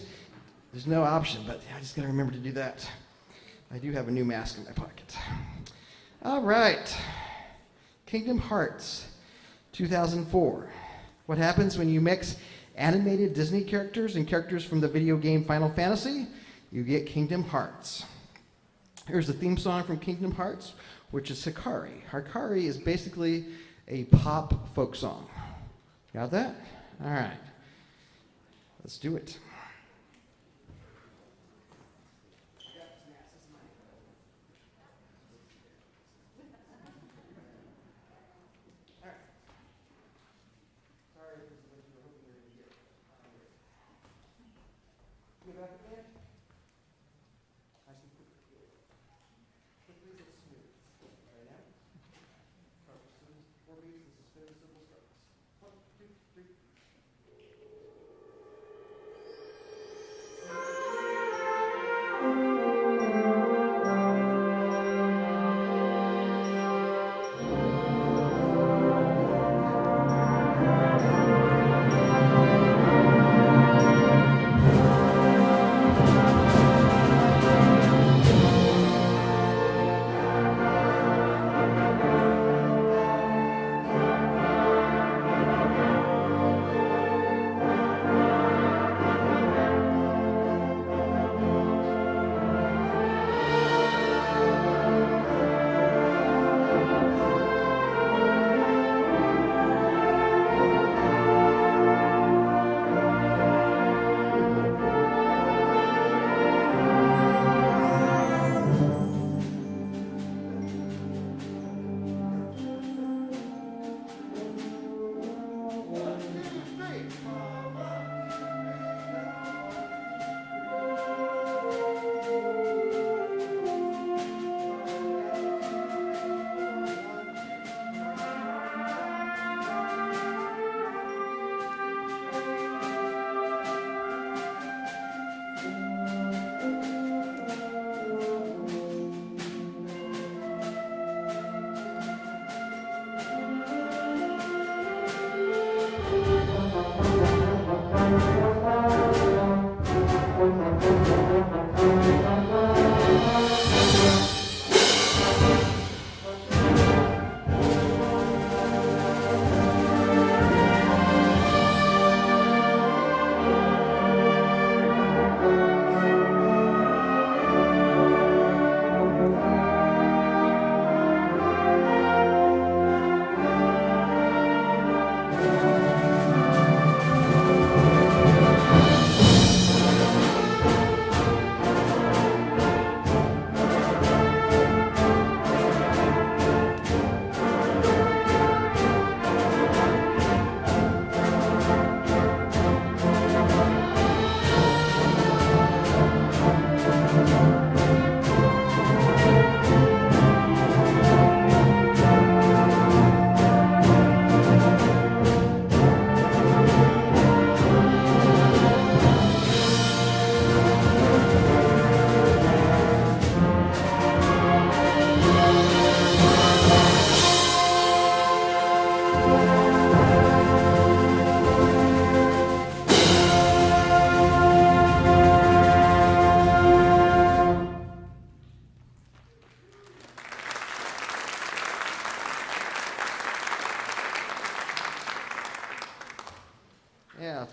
there's no option, but I just got to remember to do that. I do have a new mask in my pocket. All right. Kingdom Hearts, 2004. What happens when you mix animated Disney characters and characters from the video game Final Fantasy? You get Kingdom Hearts. Here's the theme song from Kingdom Hearts, which is Hikari. Hikari is basically a pop folk song. Got that? All right. Let's do it.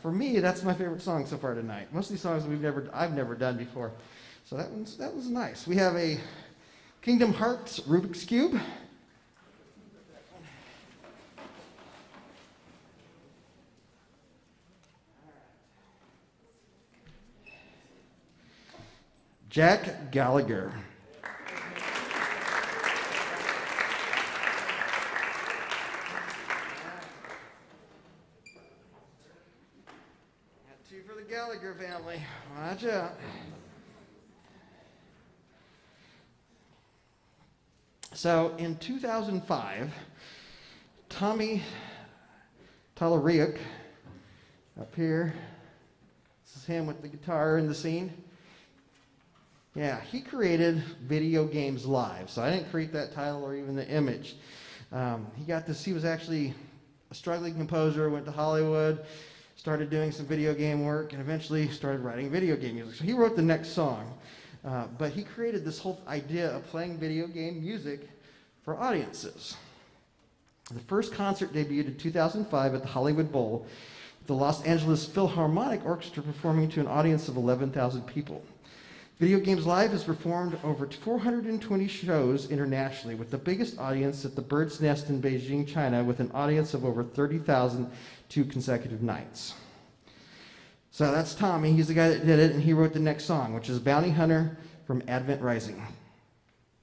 For me, that's my favorite song so far tonight. Most of these songs I've never done before. So that was nice. We have a Kingdom Hearts Rubik's Cube. Jack Gallagher. Two for the Gallagher family. Watch out. So in 2005, Tommy Talariuk, up here, this is him with the guitar in the scene. Yeah, he created Video Games Live. So I didn't create that title or even the image. He was actually a struggling composer, went to Hollywood, started doing some video game work, and eventually started writing video game music. So he wrote the next song. But he created this whole idea of playing video game music for audiences. The first concert debuted in 2005 at the Hollywood Bowl, with the Los Angeles Philharmonic Orchestra performing to an audience of 11,000 people. Video Games Live has performed over 420 shows internationally, with the biggest audience at the Bird's Nest in Beijing, China, with an audience of over 30,000 2 consecutive nights. So that's Tommy. He's the guy that did it, and he wrote the next song, which is Bounty Hunter from Advent Rising.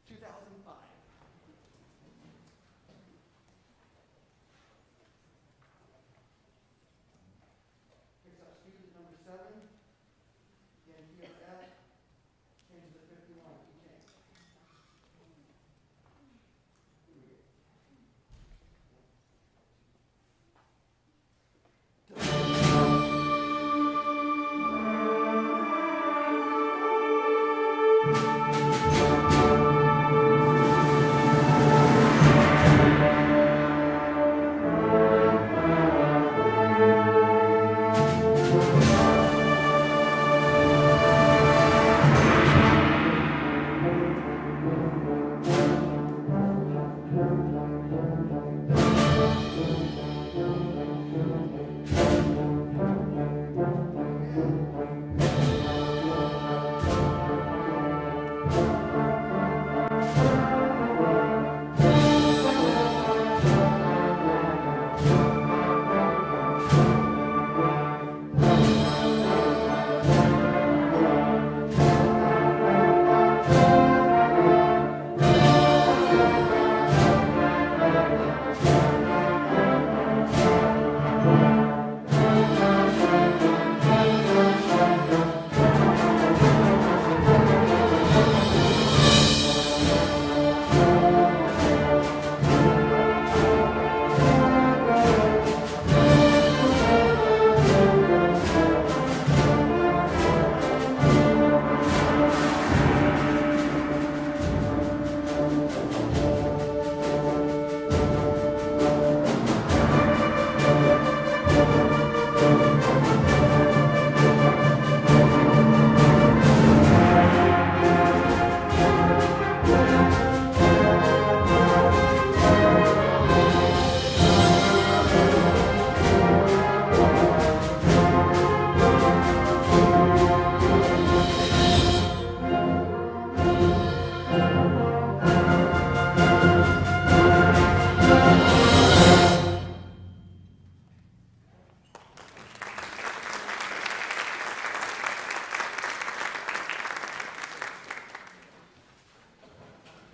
2005. Picks up speed at number 7. Again, he has F. Changes to 51. Okay.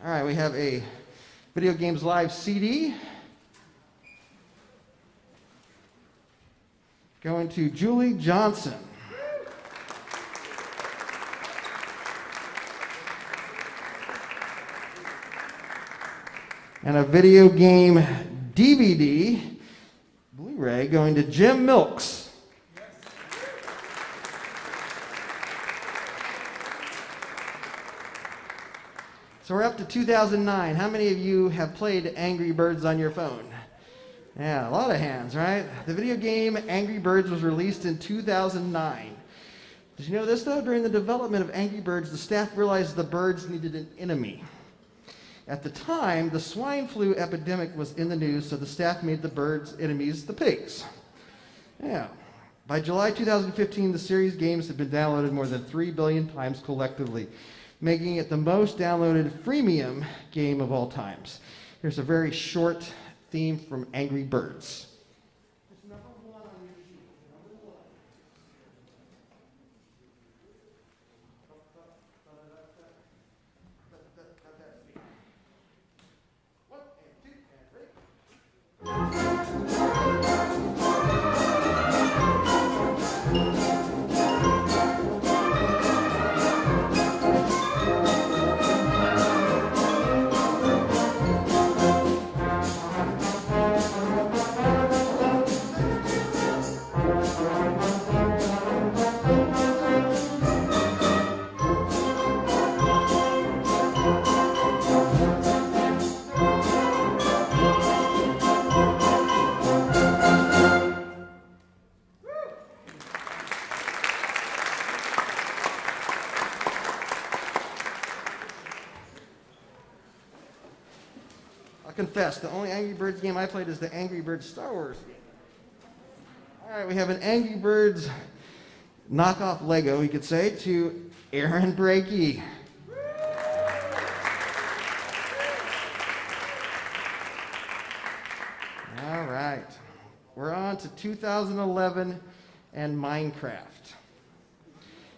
All right, we have a Video Games Live CD. Going to Julie Johnson. And a video game DVD, Blu-ray, going to Jim Milks. So we're up to 2009. How many of you have played Angry Birds on your phone? Yeah, a lot of hands, right? The video game Angry Birds was released in 2009. Did you know this, though? During the development of Angry Birds, the staff realized the birds needed an enemy. At the time, the swine flu epidemic was in the news, so the staff made the birds' enemies the pigs. Yeah. By July 2015, the series games had been downloaded more than 3 billion times collectively, making it the most downloaded freemium game of all times. Here's a very short theme from Angry Birds. I'll confess, the only Angry Birds game I played is the Angry Birds Star Wars game. All right, we have an Angry Birds knockoff Lego, we could say, to Aaron Brakey. All right, we're on to 2011 and Minecraft.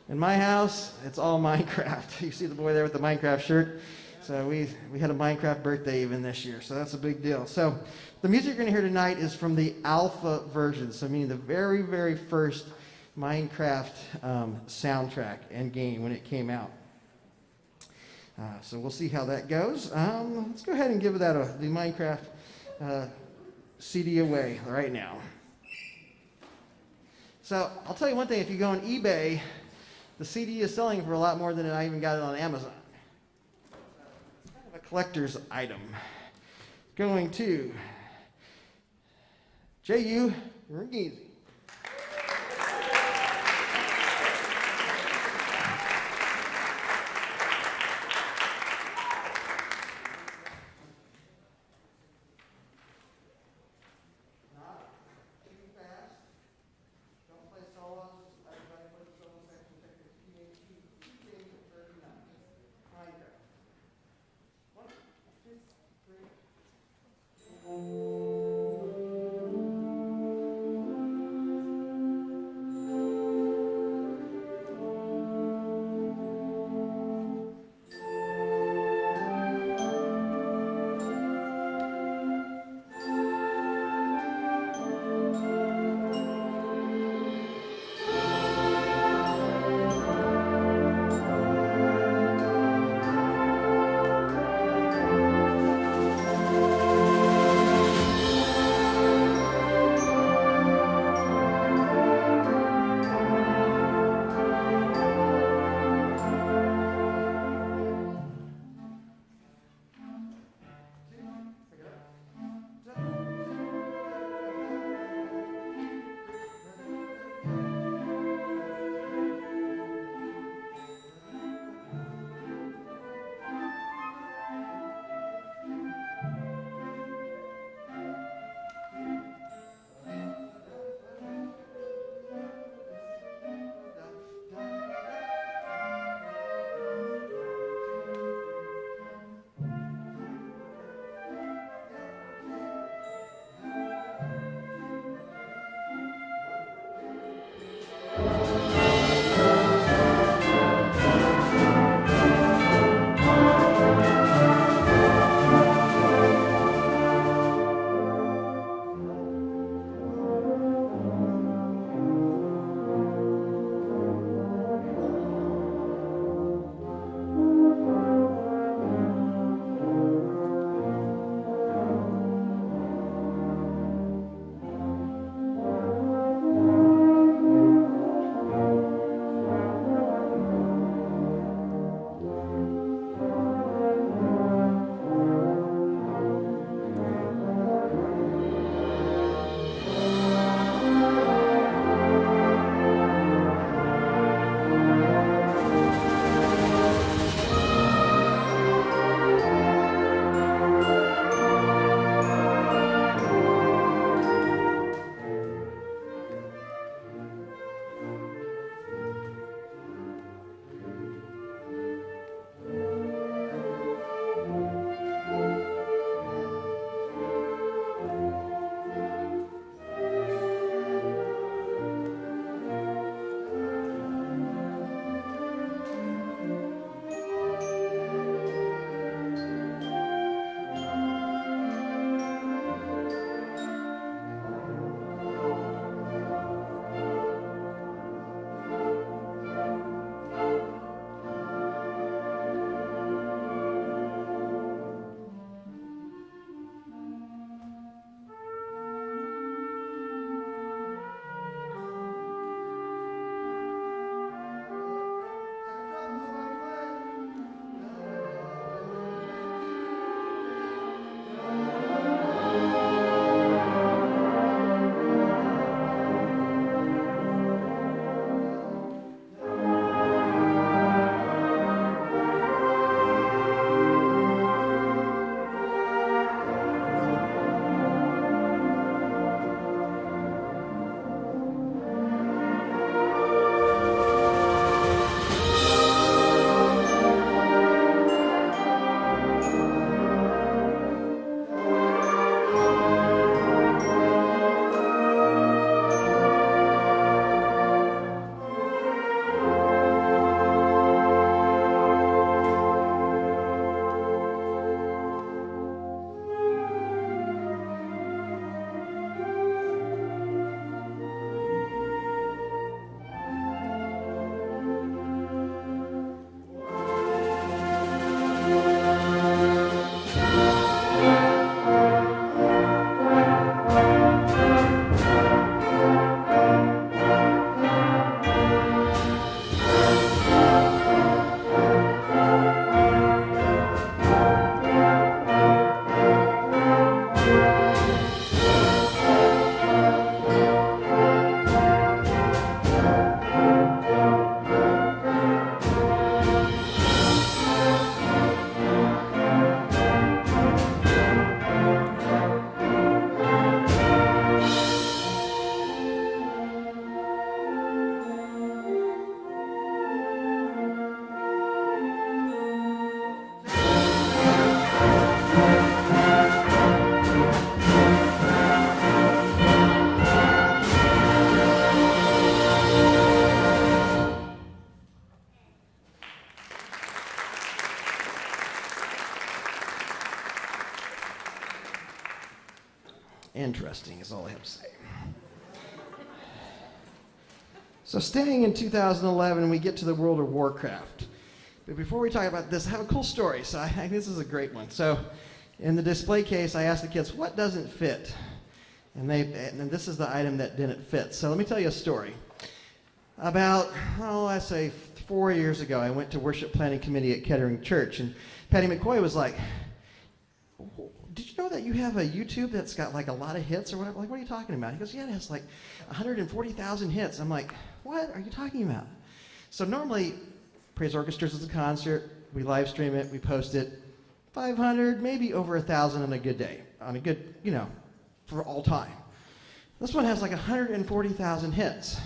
In my house, it's all Minecraft. You see the boy there with the Minecraft shirt? So we had a Minecraft birthday even this year, so that's a big deal. So the music you're going to hear tonight is from the alpha version, so meaning the very, very first Minecraft soundtrack and game when it came out. So we'll see how that goes. Let's go ahead and give that the Minecraft CD away right now. So I'll tell you one thing, if you go on eBay, the CD is selling for a lot more than I even got it on Amazon. Collector's item. Going to J.U. Ringizi. Interesting is all I have to say. So staying in 2011, we get to the World of Warcraft. But before we talk about this, I have a cool story. So this is a great one. So in the display case, I asked the kids, what doesn't fit? And this is the item that didn't fit. So let me tell you a story. About, let's say 4 years ago, I went to worship planning committee at Kettering Church, and Patty McCoy was like, did you know that you have a YouTube that's got like a lot of hits or whatever? Like, what are you talking about? He goes, yeah, it has like 140,000 hits. I'm like, what are you talking about? So normally, Praise Orchestras is a concert. We live stream it. We post it. 500, maybe over 1,000 on a good day. On a good, for all time. This one has like 140,000 hits.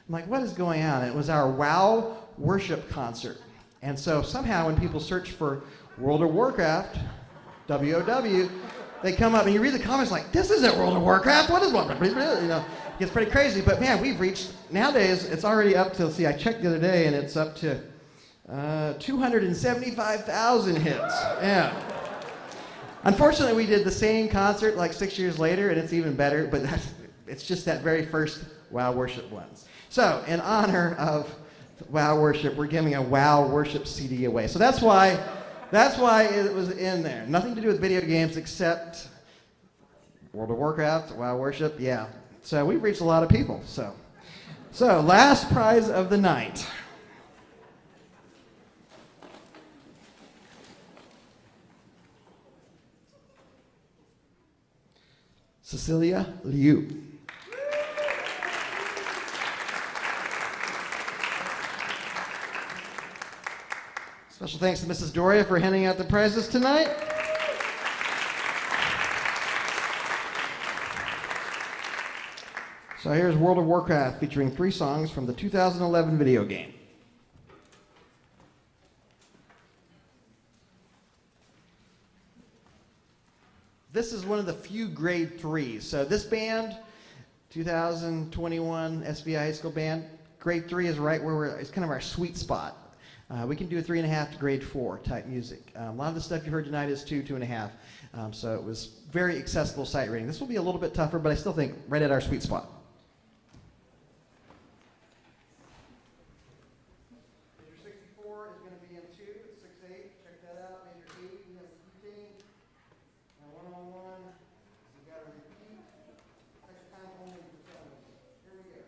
I'm like, what is going on? And it was our WOW worship concert. And so somehow when people search for World of Warcraft, WOW, they come up and you read the comments like, this isn't World of Warcraft. What is what? It gets pretty crazy. But man, we've reached, nowadays, it's already up to, I checked the other day, and it's up to 275,000 hits. Yeah. Unfortunately, we did the same concert like 6 years later, and it's even better, but it's just that very first WOW Worship ones. So, in honor of WOW Worship, we're giving a WOW Worship CD away. So that's why it was in there. Nothing to do with video games except World of Warcraft, WOW Worship, yeah. So we've reached a lot of people. So last prize of the night. Cecilia Liu. Special thanks to Mrs. Doria for handing out the prizes tonight. So here's World of Warcraft featuring 3 songs from the 2011 video game. This is one of the few grade 3s. So this band, 2021 SVA high school band, grade 3 is right where it's kind of our sweet spot. We can do a 3.5 to grade 4 type music. A lot of the stuff you heard tonight is 2.5. So it was very accessible sight reading. This will be a little bit tougher, but I still think right at our sweet spot. Major 64 is going to be in 2, 6/8. Check that out. Major 8, we have repeating. And 1-on-1, we got to repeat. Next time only. Here we go.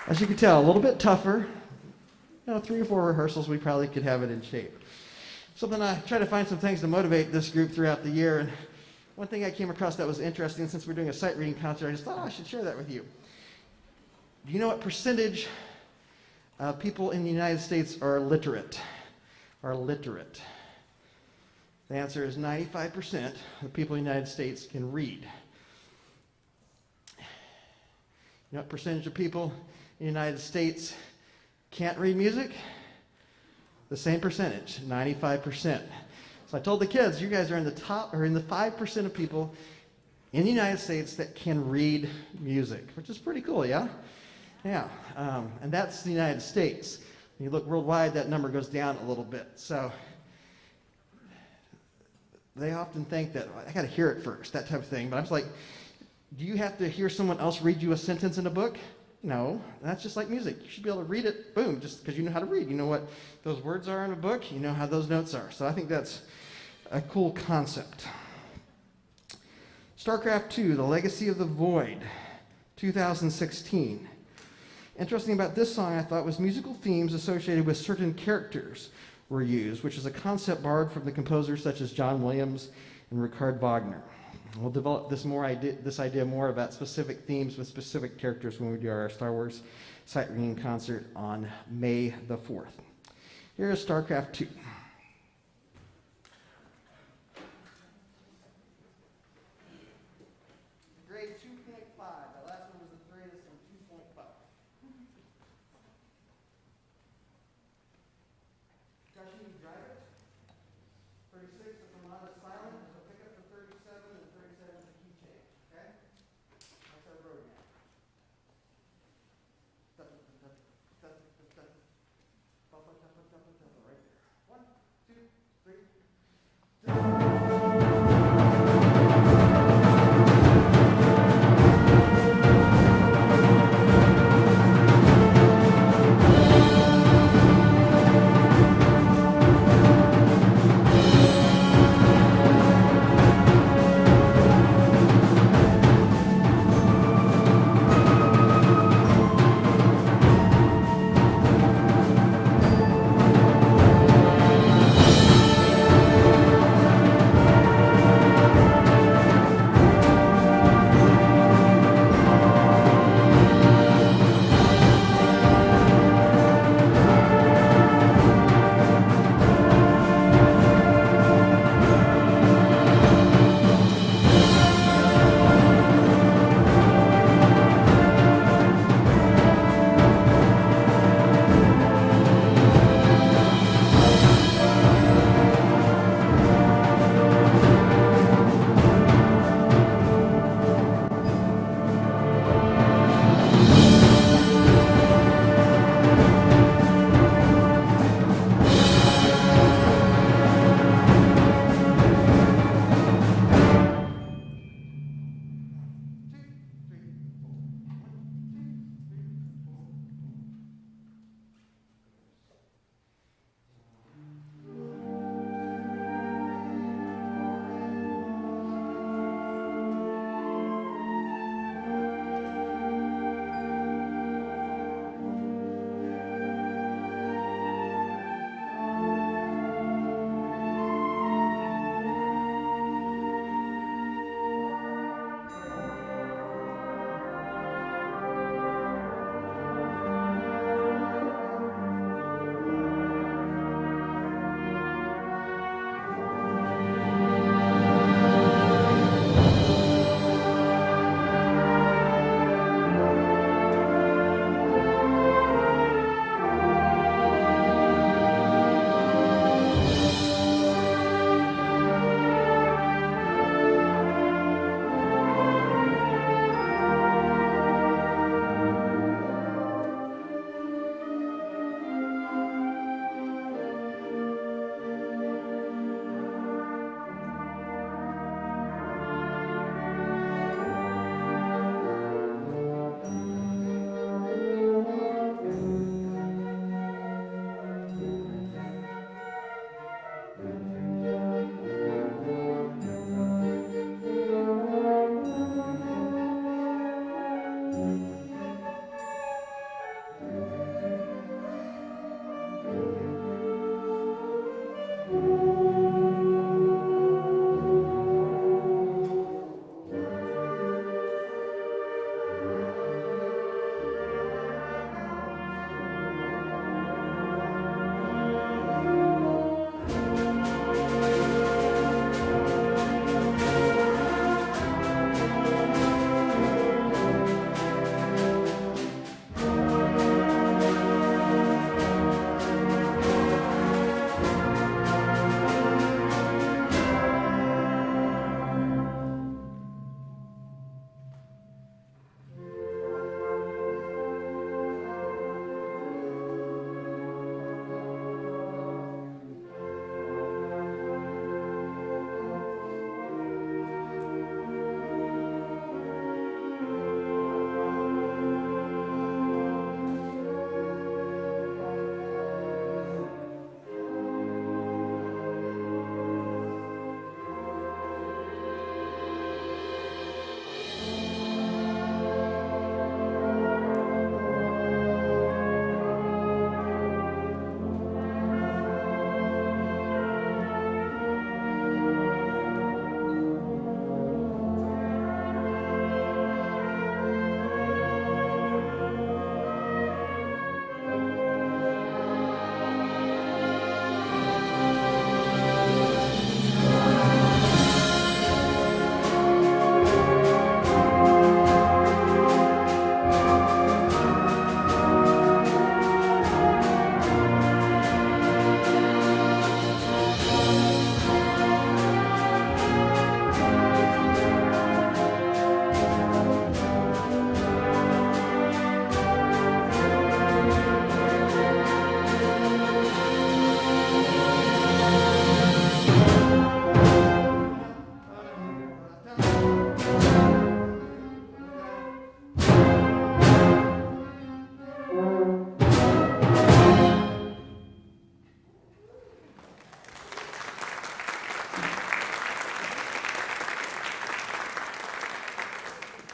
As you can tell, a little bit tougher. 3 or 4 rehearsals, we probably could have it in shape. Something I try to find some things to motivate this group throughout the year, and one thing I came across that was interesting, since we're doing a sight reading concert, I just thought, I should share that with you. Do you know what percentage of people in the United States are literate? The answer is 95% of people in the United States can read. You know what percentage of people in the United States can't read music? The same percentage, 95%. So I told the kids, you guys are in the top, or in the 5% of people in the United States that can read music, which is pretty cool, yeah? Yeah, and that's the United States. When you look worldwide, that number goes down a little bit. So they often think that, I gotta hear it first, that type of thing. But I'm just like, do you have to hear someone else read you a sentence in a book? No, that's just like music. You should be able to read it, boom, just because you know how to read. You know what those words are in a book, you know how those notes are. So I think that's a cool concept. StarCraft II, The Legacy of the Void, 2016. Interesting about this song, I thought, was musical themes associated with certain characters were used, which is a concept borrowed from the composers such as John Williams and Richard Wagner. We'll develop this idea more about specific themes with specific characters when we do our Star Wars sight reading concert on May the 4th. Here is StarCraft II. Grade 2.5. The last one was the greatest in 2.5. Josh, you drive it? 36, if I'm not silent, there's a pickup for 37, and 37 is a key change, okay? That's our road map. Right there. 1.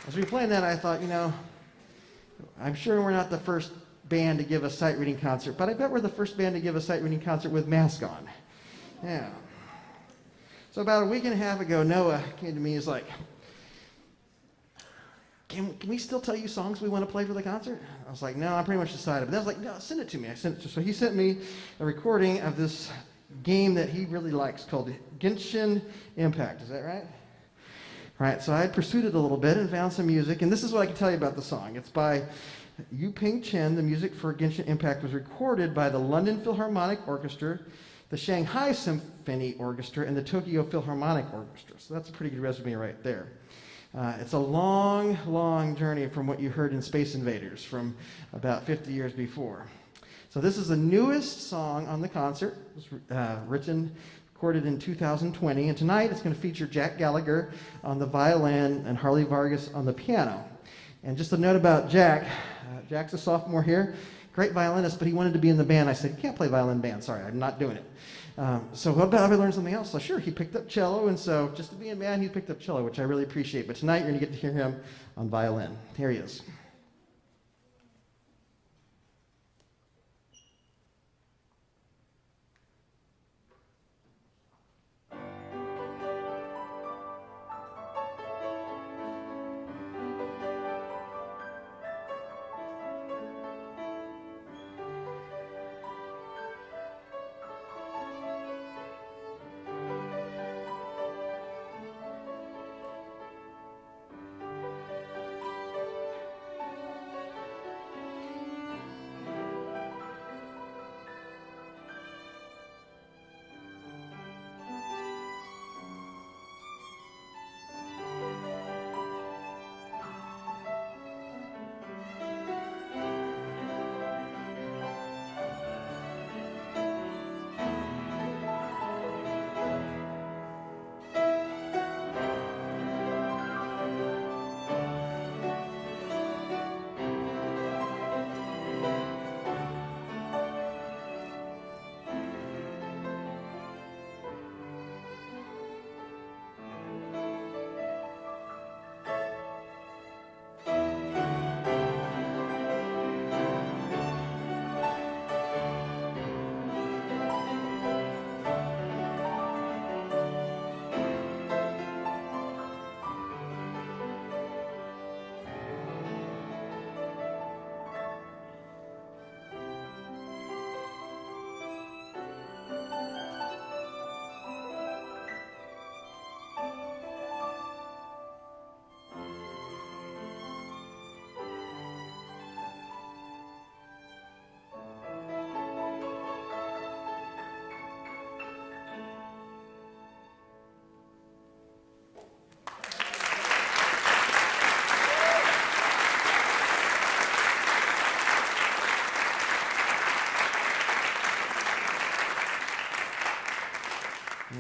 As we were playing that, I thought, I'm sure we're not the first band to give a sight reading concert, but I bet we're the first band to give a sight reading concert with mask on. Yeah. So about a week and a half ago, Noah came to me. He's like, can we still tell you songs we want to play for the concert? I was like, no, I'm pretty much decided. But I was like, no, send it to me. So he sent me a recording of this game that he really likes called Genshin Impact. Is that right? Right, so I pursued it a little bit and found some music, and this is what I can tell you about the song. It's by Yu Ping Chen. The music for Genshin Impact was recorded by the London Philharmonic Orchestra, the Shanghai Symphony Orchestra, and the Tokyo Philharmonic Orchestra. So that's a pretty good resume right there. It's a long, long journey from what you heard in Space Invaders from about 50 years before. So this is the newest song on the concert. It was recorded in 2020, and tonight it's going to feature Jack Gallagher on the violin and Harley Vargas on the piano. And just a note about Jack, Jack's a sophomore here, great violinist, but he wanted to be in the band. I said, you can't play violin band, sorry, I'm not doing it. So what about if I learn something else? So sure, he picked up cello, and so just to be in band, he picked up cello, which I really appreciate. But tonight you're going to get to hear him on violin. Here he is.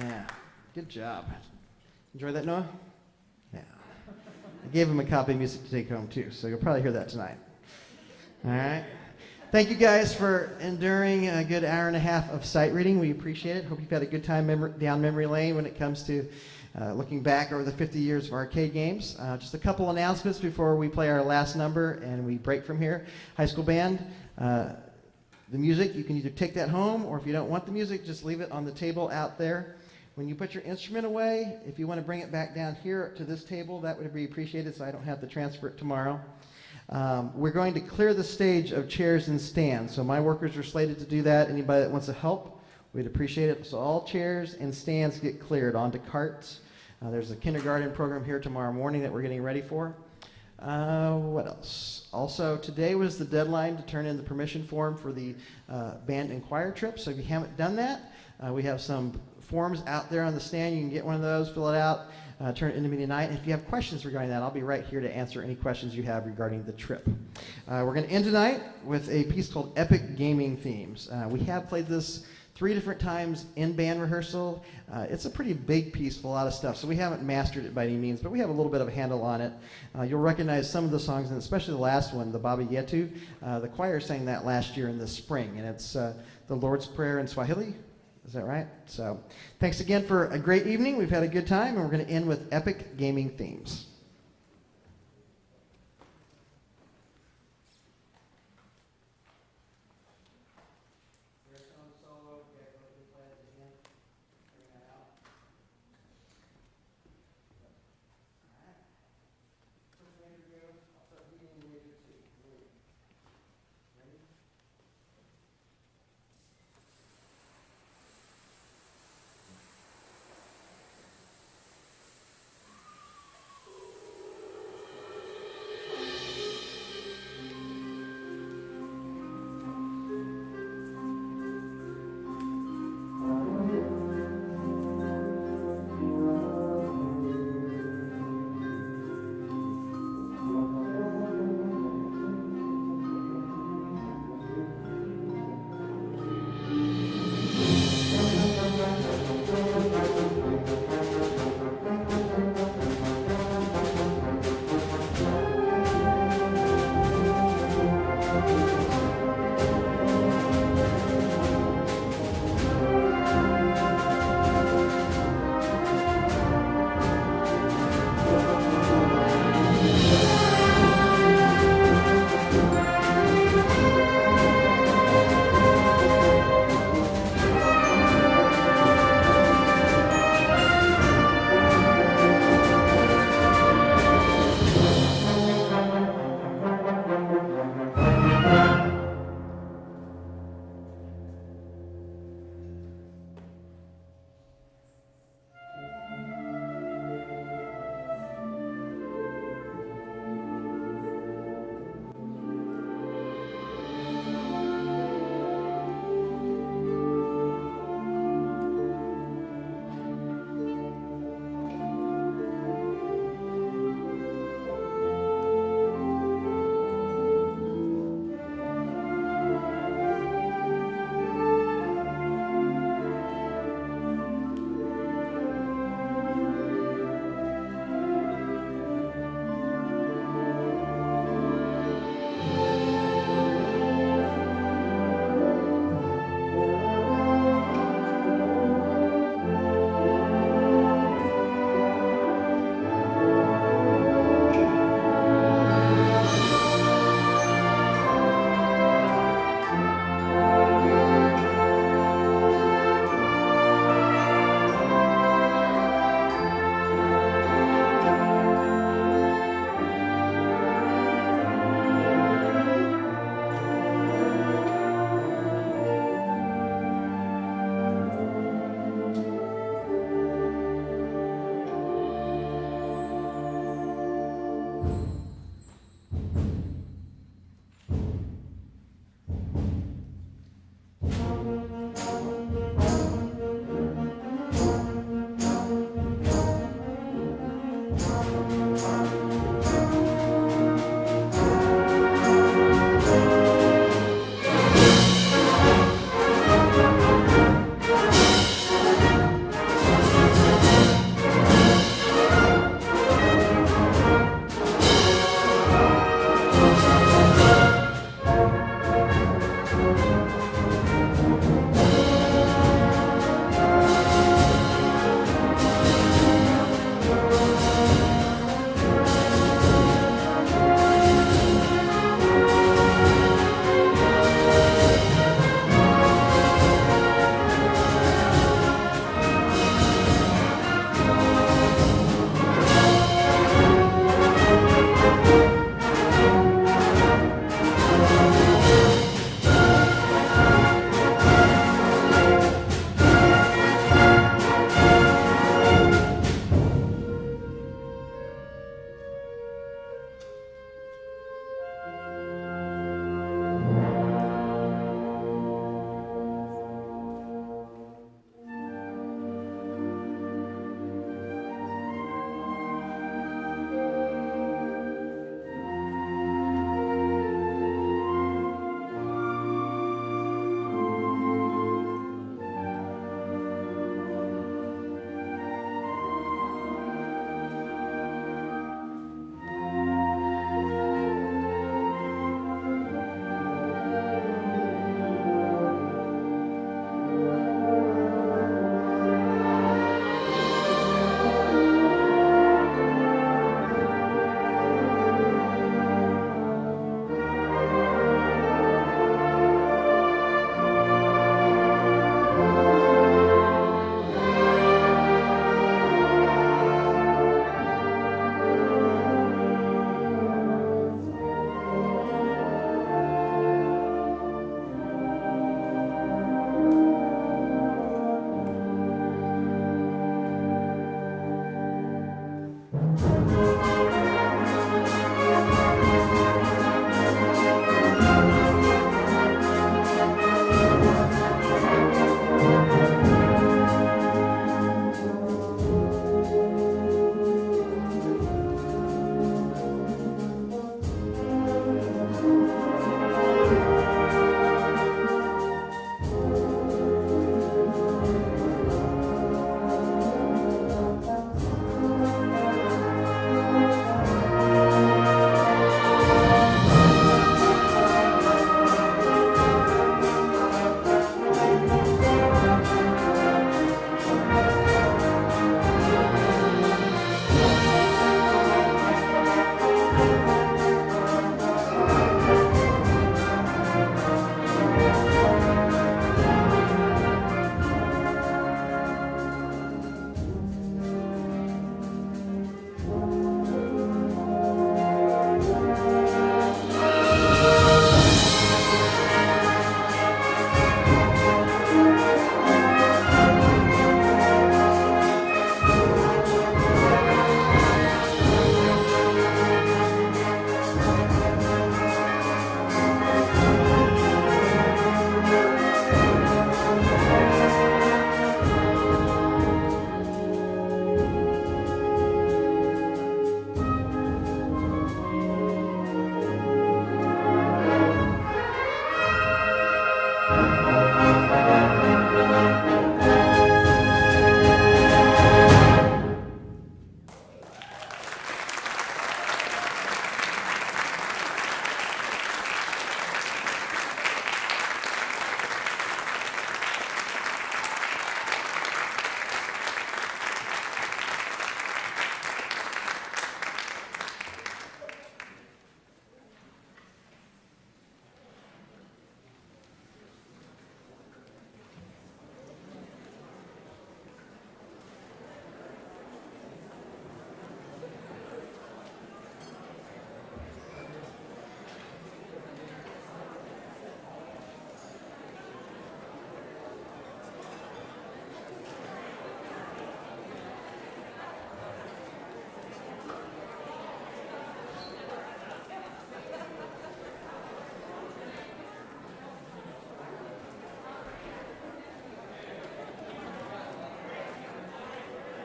Yeah, good job. Enjoy that, Noah? Yeah. I gave him a copy of music to take home, too, so you'll probably hear that tonight. All right. Thank you guys for enduring a good hour and a half of sight reading. We appreciate it. Hope you've had a good time down memory lane when it comes to looking back over the 50 years of arcade games. Just a couple announcements before we play our last number and we break from here. High school band, the music, you can either take that home, or if you don't want the music, just leave it on the table out there. When you put your instrument away, if you want to bring it back down here to this table, that would be appreciated so I don't have to transfer it tomorrow. We're going to clear the stage of chairs and stands, so my workers are slated to do that. Anybody that wants to help, we'd appreciate it. So all chairs and stands get cleared onto carts. There's a kindergarten program here tomorrow morning that we're getting ready for. What else? Also, today was the deadline to turn in the permission form for the band and choir trip, so if you haven't done that, we have some forms out there on the stand. You can get one of those, fill it out, turn it into me tonight. And if you have questions regarding that, I'll be right here to answer any questions you have regarding the trip. We're going to end tonight with a piece called Epic Gaming Themes. We have played this 3 different times in band rehearsal. It's a pretty big piece with a lot of stuff, so we haven't mastered it by any means, but we have a little bit of a handle on it. You'll recognize some of the songs, and especially the last one, the Baba Yetu. The choir sang that last year in the spring, and it's the Lord's Prayer in Swahili. Is that right? So thanks again for a great evening. We've had a good time, and we're going to end with Epic Gaming Themes.